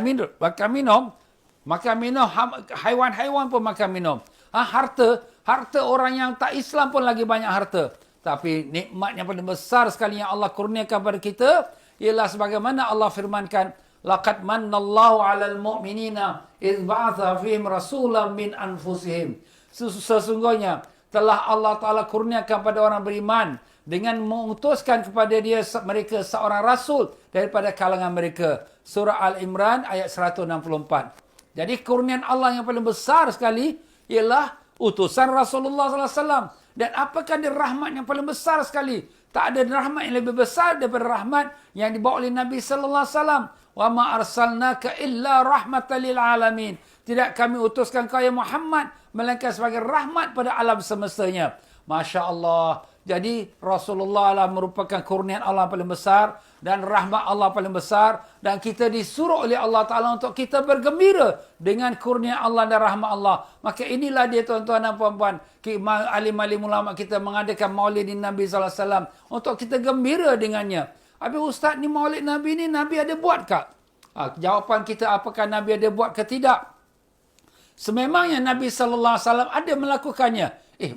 minum. Haiwan-haiwan pun makan minum. Harta orang yang tak Islam pun lagi banyak harta. Tapi nikmat yang paling besar sekali yang Allah kurniakan kepada kita ialah sebagaimana Allah firmankan, laqad mannallahu 'alal mu'minina idz ba'atha fihim rasulan min anfusihim. Sesungguhnya telah Allah Taala kurniakan pada orang beriman dengan mengutuskan kepada mereka seorang rasul daripada kalangan mereka. Surah Al-Imran ayat 164. Jadi kurnian Allah yang paling besar sekali ialah utusan Rasulullah SAW. Dan apakah dia rahmat yang paling besar sekali? Tak ada rahmat yang lebih besar daripada rahmat yang dibawa oleh Nabi sallallahu alaihi wasallam. Wa ma arsalnaka illa rahmatan lil alamin. Tidak kami utuskan kau ya Muhammad melainkan sebagai rahmat pada alam semestanya. Masya-Allah. Jadi Rasulullah lah merupakan kurnian Allah paling besar dan rahmat Allah paling besar, dan kita disuruh oleh Allah Taala untuk kita bergembira dengan kurnia Allah dan rahmat Allah. Maka inilah dia tuan-tuan dan puan-puan, alim-alim ulama kita mengadakan Maulidin Nabi sallallahu alaihi wasallam untuk kita gembira dengannya. Habis ustaz, ni Maulid Nabi ni Nabi ada buat tak? Jawapan kita, apakah Nabi ada buat ke tidak? Sememangnya Nabi sallallahu alaihi wasallam ada melakukannya.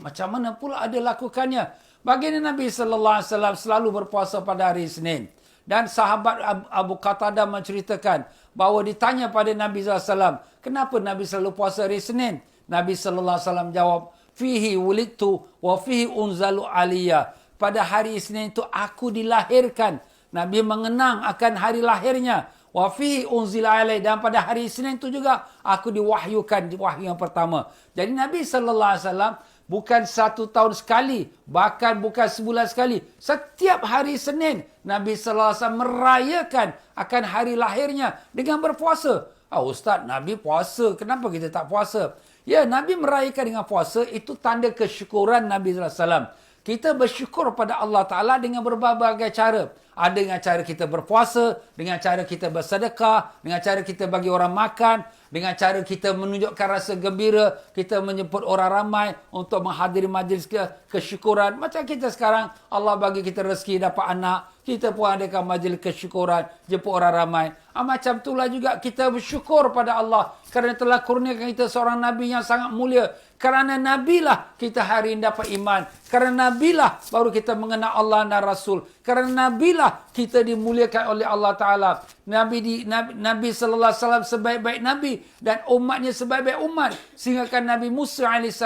Macam mana pula ada lakukannya? Baginda Nabi sallallahu alaihi wasallam selalu berpuasa pada hari Isnin. Dan sahabat Abu Qatadah menceritakan bahawa ditanya pada Nabi sallallahu alaihi wasallam, kenapa Nabi selalu puasa hari Isnin? Nabi sallallahu alaihi wasallam jawab, fihi wulidtu wa fihi unzalu aliyah. Pada hari Isnin itu aku dilahirkan. Nabi mengenang akan hari lahirnya. Wa fihi unzila alai, dan pada hari Isnin itu juga aku diwahyukan, wahyu yang pertama. Jadi Nabi sallallahu alaihi wasallam bukan 1 tahun sekali, bahkan bukan sebulan sekali. Setiap hari Senin, Nabi sallallahu alaihi wasallam merayakan akan hari lahirnya dengan berpuasa. Ustaz, Nabi puasa, kenapa kita tak puasa? Ya, Nabi merayakan dengan puasa, itu tanda kesyukuran Nabi sallallahu alaihi wasallam. Kita bersyukur pada Allah Ta'ala dengan berbagai cara. Ada dengan cara kita berpuasa, dengan cara kita bersedekah, dengan cara kita bagi orang makan, dengan cara kita menunjukkan rasa gembira, kita menjemput orang ramai untuk menghadiri majlis kesyukuran. Macam kita sekarang, Allah bagi kita rezeki dapat anak, kita pun adakan majlis kesyukuran, jemput orang ramai. Macam itulah juga kita bersyukur pada Allah kerana telah kurniakan kita seorang Nabi yang sangat mulia. Kerana Nabilah kita hari ini dapat iman. Kerana Nabilah baru kita mengenal Allah dan Rasul. Kerana Nabilah kita dimuliakan oleh Allah Ta'ala. Nabi sallallahu alaihi wasallam sebaik-baik Nabi dan umatnya sebaik-baik umat. Sehingga kan Nabi Musa AS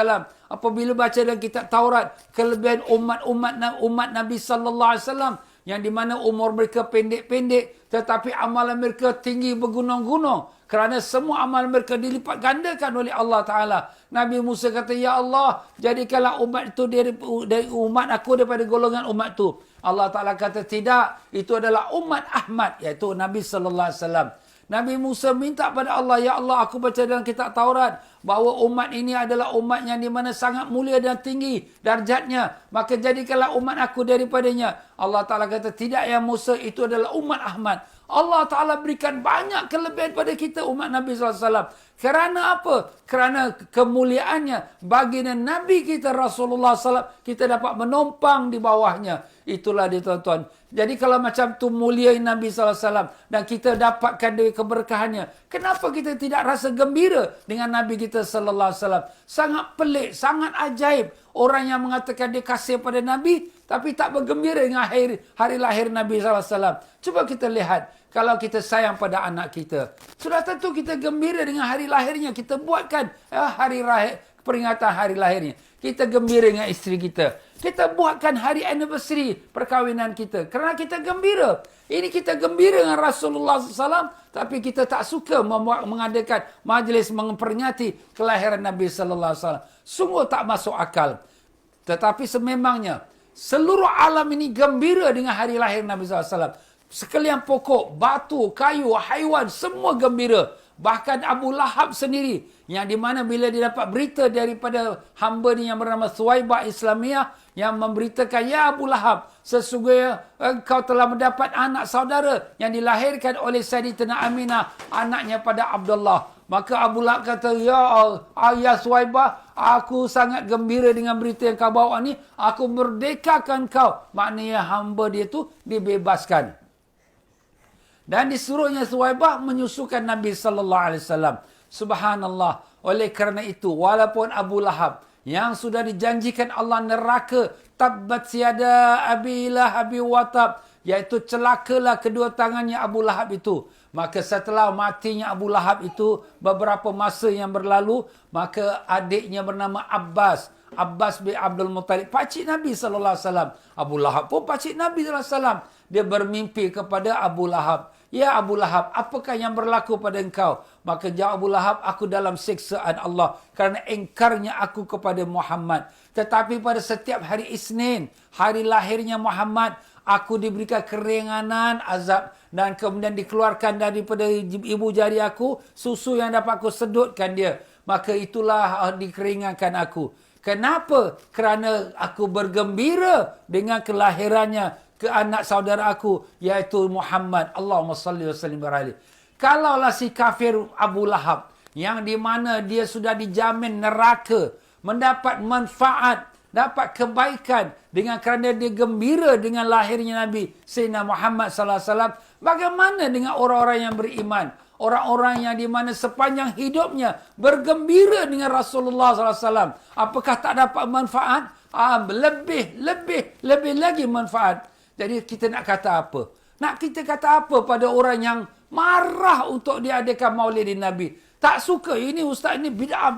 apabila baca dalam kitab Taurat, kelebihan umat Nabi sallallahu alaihi wasallam yang di mana umur mereka pendek-pendek tetapi amalan mereka tinggi bergunung-gunung. Kerana semua amal mereka dilipat gandakan oleh Allah Ta'ala. Nabi Musa kata, ya Allah, jadikanlah umat itu dari umat aku daripada golongan umat itu. Allah Ta'ala kata, tidak, itu adalah umat Ahmad, iaitu Nabi sallallahu alaihi wasallam. Nabi Musa minta pada Allah, ya Allah, aku baca dalam kitab Taurat bahawa umat ini adalah umat yang di mana sangat mulia dan tinggi darjatnya. Maka jadikanlah umat aku daripadanya. Allah Ta'ala kata, tidak ya Musa, itu adalah umat Ahmad. Allah Ta'ala berikan banyak kelebihan pada kita umat Nabi SAW. Kerana apa? Kerana kemuliaannya. Baginda Nabi kita Rasulullah SAW, kita dapat menumpang di bawahnya. Itulah dia tuan-tuan. Jadi kalau macam tu mulia Nabi SAW dan kita dapatkan dari keberkahannya, kenapa kita tidak rasa gembira dengan Nabi kita SAW? Sangat pelik, sangat ajaib. Orang yang mengatakan dia kasih pada Nabi, tapi tak bergembira dengan hari lahir Nabi SAW. Cuba kita lihat, kalau kita sayang pada anak kita, sudah tentu kita gembira dengan hari lahirnya. Kita buatkan peringatan hari lahirnya. Kita gembira dengan isteri kita. Kita buatkan hari anniversary perkahwinan kita. Kerana kita gembira. Ini kita gembira dengan Rasulullah SAW, tapi kita tak suka mengadakan majlis memperingati kelahiran Nabi SAW. Sungguh tak masuk akal. Tetapi sememangnya, seluruh alam ini gembira dengan hari lahir Nabi SAW. Sekalian pokok, batu, kayu, haiwan, semua gembira. Bahkan Abu Lahab sendiri, yang di mana bila dia dapat berita daripada hamba ni yang bernama Suwaibah Islamiyah, yang memberitakan, ya Abu Lahab, sesungguhnya engkau telah mendapat anak saudara yang dilahirkan oleh Sayyidatina Aminah, anaknya pada Abdullah. Maka Abu Lahab kata, ya Suwaibah, aku sangat gembira dengan berita yang kau bawa ni. Aku merdekakan kau. Maknanya hamba dia tu dibebaskan. Dan disuruhnya Suwaibah menyusukan Nabi sallallahu alaihi wasallam. Subhanallah. Oleh kerana itu, walaupun Abu Lahab yang sudah dijanjikan Allah neraka, tabbat siada abi lahabi watab, iaitu celakalah kedua tangannya Abu Lahab itu. Maka setelah matinya Abu Lahab itu, beberapa masa yang berlalu, maka adiknya bernama Abbas Abbas bin Abdul Muttalib, pakcik Nabi SAW. Abu Lahab pun pakcik Nabi SAW. Dia bermimpi kepada Abu Lahab. Ya Abu Lahab, apakah yang berlaku pada engkau? Maka jawab Abu Lahab, aku dalam siksaan Allah kerana engkarnya aku kepada Muhammad. Tetapi pada setiap hari Isnin, hari lahirnya Muhammad, aku diberikan keringanan azab dan kemudian dikeluarkan daripada ibu jari aku susu yang dapat aku sedutkan dia. Maka itulah dikeringankan aku. Kenapa? Kerana aku bergembira dengan kelahirannya ke anak saudara aku, iaitu Muhammad. Allahumma salli wa sallim alaihi. Kalaulah si kafir Abu Lahab, yang di mana dia sudah dijamin neraka, mendapat manfaat, dapat kebaikan dengan kerana dia gembira dengan lahirnya Nabi Sayyidina Muhammad sallallahu alaihi wasallam, bagaimana dengan orang-orang yang beriman? Orang-orang yang di mana sepanjang hidupnya bergembira dengan Rasulullah sallallahu alaihi wasallam, apakah tak dapat manfaat? Lebih lagi manfaat. Jadi kita nak kata apa? Nak kita kata apa pada orang yang marah untuk diadakan maulidin Nabi? Tak suka, ini ustaz, ini bid'ah.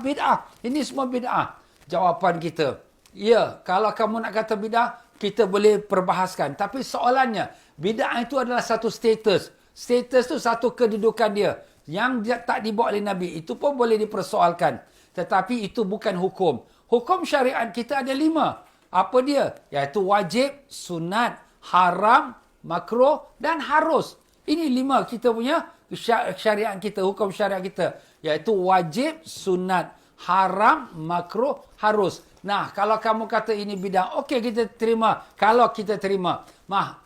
Ini semua bid'ah. Jawapan kita, ya, kalau kamu nak kata bid'ah, kita boleh perbahaskan. Tapi soalannya, bid'ah itu adalah satu status. Status itu satu kedudukan dia. Yang dia tak dibawa oleh Nabi. Itu pun boleh dipersoalkan. Tetapi itu bukan hukum. Hukum syariat kita ada 5. Apa dia? Iaitu wajib, sunat, haram, makruh dan harus. Ini 5 kita punya syariat kita, hukum syariat kita. Iaitu wajib, sunat, haram, makruh, harus. Nah, kalau kamu kata ini bid'ah, okey kita terima. Kalau kita terima,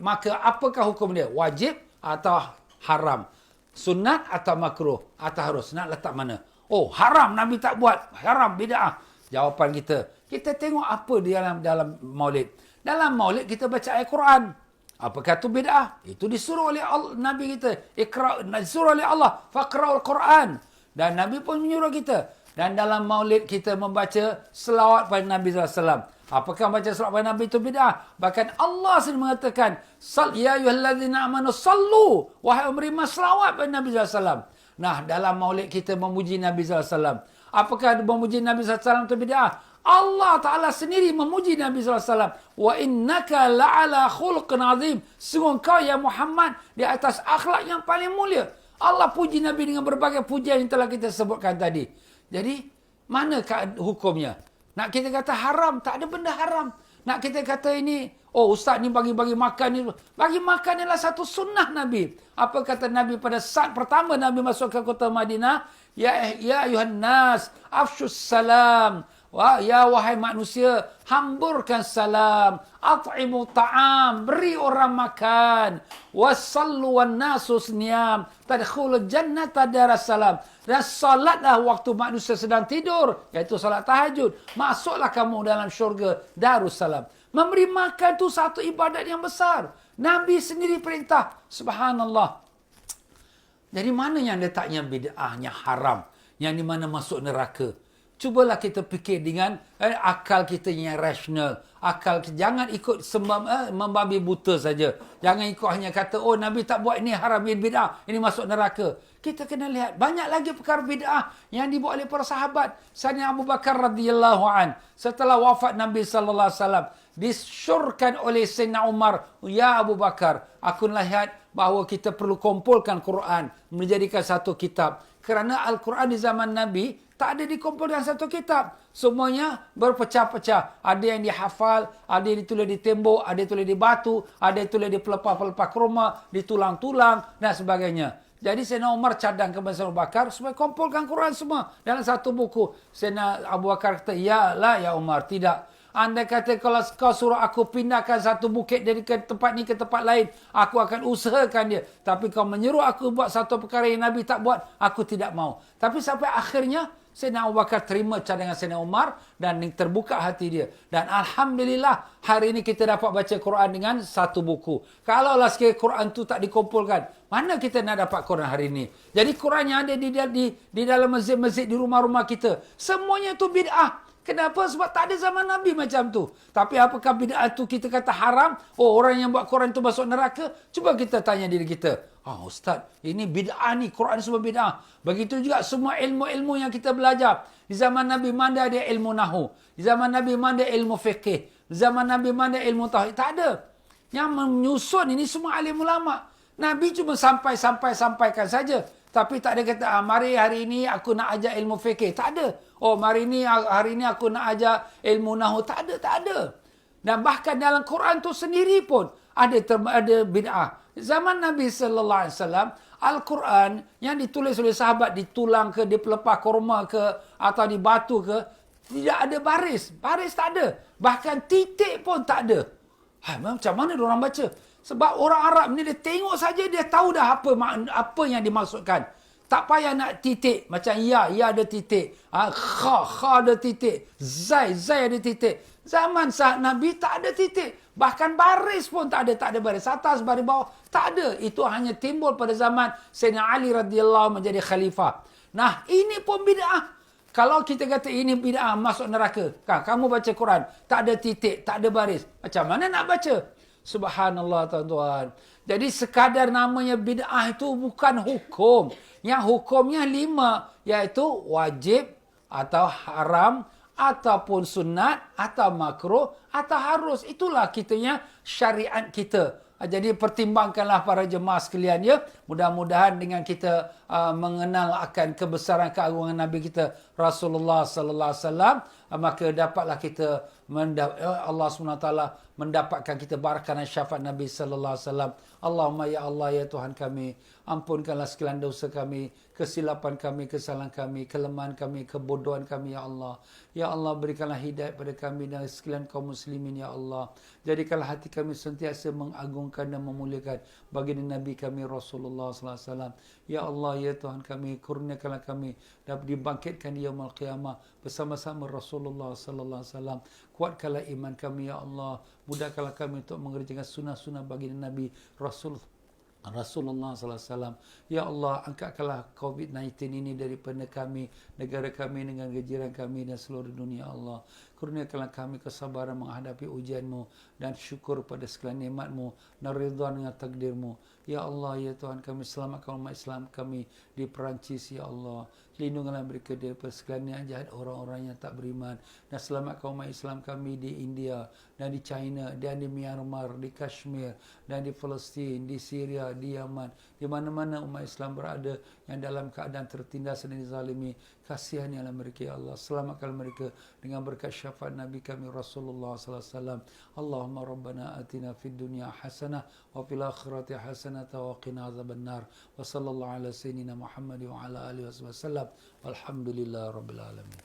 maka apakah hukum dia? Wajib atau haram? Sunat atau makruh atau harus? Nak letak mana? Oh, haram, Nabi tak buat. Haram, bid'ah. Jawapan kita tengok apa di dalam maulid. Dalam maulid kita baca ayat Quran. Apakah itu bid'ah? Itu disuruh oleh Allah, Nabi kita. Disuruh oleh Allah, faqra'ul Quran. Dan Nabi pun menyuruh kita. Dan dalam maulid kita membaca selawat pada Nabi SAW. Apakah baca selawat pada Nabi itu bid'ah? Bahkan Allah sendiri mengatakan, ya ayyuhallazina amanu sallu. Wahai yang beriman, selawat pada Nabi SAW. Nah, dalam maulid kita memuji Nabi SAW. Apakah memuji Nabi SAW itu bid'ah? Allah Ta'ala sendiri memuji Nabi SAW. Wa innaka la'ala khulqin azim. Sungguh kau ya Muhammad di atas akhlak yang paling mulia. Allah puji Nabi dengan berbagai pujian yang telah kita sebutkan tadi. Jadi, mana hukumnya? Nak kita kata haram, tak ada benda haram. Nak kita kata ini, oh ustaz ni bagi-bagi makan ni. Bagi makan adalah satu sunnah Nabi. Apa kata Nabi pada saat pertama Nabi masuk ke kota Madinah? Ya ayuhan nas, afshus salam. Ya wahai manusia, hamburkan salam. At'imu ta'am, beri orang makan. Wassallu wan nasu niyam. Tadkhulul jannata darassalam. Dan salatlah waktu manusia sedang tidur, iaitu salat tahajud. Masuklah kamu dalam syurga Darussalam. Memberi makan itu satu ibadat yang besar. Nabi sendiri perintah. Subhanallah. Jadi mana yang letaknya bid'ahnya haram? Yang di mana masuk neraka? Cubalah kita fikir dengan akal kita yang rasional. Akal kita, jangan ikut membabi buta saja. Jangan ikut hanya kata, oh Nabi tak buat ini haram, ini bid'ah, ini masuk neraka. Kita kena lihat banyak lagi perkara bid'ah yang dibuat oleh para sahabat. Sayyidina Abu Bakar radhiyallahu an, setelah wafat Nabi sallallahu alaihi wasallam, disyurkan oleh Sayyidina Umar, ya Abu Bakar, aku lihat bahawa kita perlu kumpulkan Quran menjadikan satu kitab. Kerana Al-Quran di zaman Nabi tak ada dikumpul dalam satu kitab. Semuanya berpecah-pecah. Ada yang dihafal, ada yang ditulis di tembok, ada yang ditulis di batu, ada yang ditulis di pelepah-pelepah rumah, di tulang-tulang dan sebagainya. Jadi Sayyidina Umar cadang kepada Sayyidina Abu Bakar supaya kumpulkan Quran semua dalam satu buku. Sayyidina Abu Bakar kata, ya Umar, tidak. Anda kata kalau kau suruh aku pindahkan satu bukit dari ke tempat ni ke tempat lain, aku akan usahakan dia. Tapi kau menyuruh aku buat satu perkara yang Nabi tak buat, aku tidak mau. Tapi sampai akhirnya, Sayyidina Abu Bakar terima cadangan Sayyidina Umar dan terbuka hati dia. Dan Alhamdulillah, hari ini kita dapat baca Quran dengan satu buku. Kalaulah sekali Quran tu tak dikumpulkan, mana kita nak dapat Quran hari ini? Jadi Quran yang ada di dalam masjid-masjid, di rumah-rumah kita, semuanya tu bid'ah. Kenapa? Sebab tak ada zaman Nabi macam tu. Tapi apakah bid'ah tu kita kata haram? Oh, orang yang buat Quran tu masuk neraka? Cuba kita tanya diri kita. Ustaz, ini bid'ah ni. Quran semua bid'ah. Begitu juga semua ilmu-ilmu yang kita belajar. Di zaman Nabi mana ada ilmu nahu? Di zaman Nabi mana ilmu fiqh? Di zaman Nabi mana ilmu tauhid? Tak ada. Yang menyusun ini semua alim ulama. Nabi cuma sampaikan saja. Tapi tak ada kata, mari hari ini aku nak ajar ilmu fikih. Tak ada. Hari ini aku nak ajar ilmu nahu. Tak ada. Dan bahkan dalam Quran tu sendiri pun ada bid'ah. Zaman Nabi sallallahu alaihi wasallam, Al-Quran yang ditulis oleh sahabat di tulang ke, di pelepah kurma ke, atau di batu ke, tidak ada baris. Baris tak ada. Bahkan titik pun tak ada. Macam mana diorang baca? Sebab orang Arab ni dia tengok saja dia tahu dah apa yang dimaksudkan. Tak payah nak titik. Macam ya ada titik. Kha ada titik. Zai ada titik. Zaman saat Nabi tak ada titik. Bahkan baris pun tak ada baris atas, baris bawah. Tak ada. Itu hanya timbul pada zaman Sayyidina Ali radhiyallahu menjadi khalifah. Nah, ini pun bid'ah. Kalau kita kata ini bid'ah, masuk neraka. Kamu baca Quran, tak ada titik, tak ada baris. Macam mana nak baca? Subhanallah tuan-tuan. Jadi sekadar namanya bid'ah itu bukan hukum. Yang hukumnya 5. Iaitu wajib atau haram ataupun sunat atau makruh atau harus. Itulah kitanya syariat kita. Jadi pertimbangkanlah para jemaah sekalian ya. Mudah-mudahan dengan kita mengenal akan kebesaran keagungan Nabi kita Rasulullah sallallahu alaihi wasallam, maka dapatlah kita Allah SWT mendapatkan kita barakah dan syafaat Nabi sallallahu alaihi wasallam. Allahumma ya Allah ya Tuhan kami, ampunkanlah segala dosa kami, kesilapan kami, kesalahan kami, kelemahan kami, kebodohan kami ya Allah. Ya Allah, berikanlah hidayah pada kami dan sekalian kaum muslimin ya Allah. Jadikanlah hati kami sentiasa mengagungkan dan memuliakan baginda Nabi kami Rasulullah sallallahu alaihi wasallam. Ya Allah ya Tuhan kami, kurniakanlah kami dapat dibangkitkan di yaumul qiyamah bersama-sama Rasulullah sallallahu alaihi wasallam. Kuatkanlah iman kami ya Allah. Mudahkanlah kami untuk mengerjakan sunnah-sunnah baginda Nabi Rasulullah sallallahu alaihi wasallam. Ya Allah, angkatkanlah COVID-19 ini daripada kami, negara kami, dengan jiran kami dan seluruh dunia Allah. Kurniakanlah kami kesabaran menghadapi ujian-Mu dan syukur pada segala nikmat-Mu dan ridha dengan takdir-Mu. Ya Allah, ya Tuhan kami, selamatkan umat Islam kami di Perancis ya Allah. Lindungilah mereka daripada segala niat jahat orang-orang yang tak beriman, dan selamatkan umat Islam kami di India dan di China dan di Myanmar, di Kashmir dan di Palestin, di Syria, di Yaman, di mana-mana umat Islam berada yang dalam keadaan tertindas dan dizalimi. Kasihanilah mereka ya Allah. Selamatkan mereka dengan berkat syafaat Nabi kami Rasulullah sallallahu alaihi wasallam. Allahumma rabbana atina fid dunya hasanah wa fil akhirati hasanah wa qina azabannar. Wa sallallahu ala sayyidina Muhammad wa ala alihi wasallam. Walhamdulillah rabbil alamin.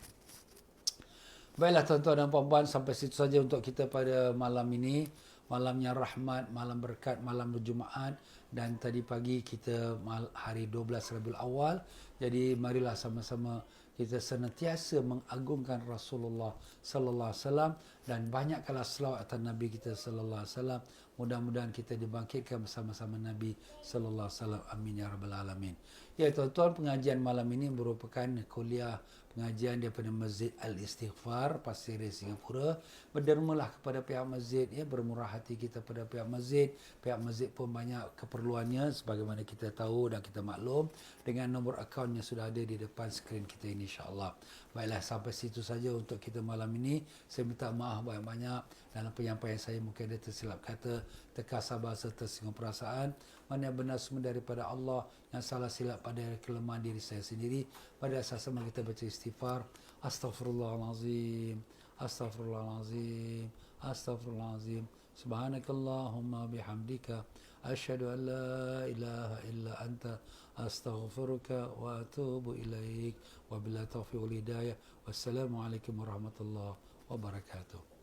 Baiklah tuan-tuan dan puan-puan, sampai situ saja untuk kita pada malam ini. Malamnya rahmat, malam berkat, malam Jumaat, dan tadi pagi kita hari 12 Rabiul Awal. Jadi marilah sama-sama kita senantiasa mengagungkan Rasulullah sallallahu alaihi wasallam dan banyakkanlah selawat atas Nabi kita sallallahu alaihi wasallam. Mudah-mudahan kita dibangkitkan bersama-sama Nabi sallallahu alaihi wasallam. Amin ya rabbal alamin. Ya tuan-tuan, pengajian malam ini merupakan kuliah pengajian daripada Masjid Al-Istighfar, Pasir Ris, Singapura. Berdermalah kepada pihak masjid, ya, bermurah hati kita pada pihak masjid. Pihak masjid pun banyak keperluannya sebagaimana kita tahu dan kita maklum, dengan nombor akaun yang sudah ada di depan skrin kita ini insya-Allah. Baiklah, sampai situ saja untuk kita malam ini. Saya minta maaf banyak-banyak dalam penyampaian saya mungkin ada tersilap kata, terkasar bahasa, tersinggung perasaan. Mana yang benar semua daripada Allah, yang salah silap pada kelemahan diri saya sendiri. Pada asas sama kita baca istighfar. Astaghfirullahalazim, astaghfirullahalazim, astaghfirullahalazim. Subhanakallahumma bihamdika asyhadu an la ilaha illa anta astaghfiruka wa atubu ilaik. Wabillahi taufiq wal hidayah. Wassalamualaikum warahmatullahi wabarakatuh.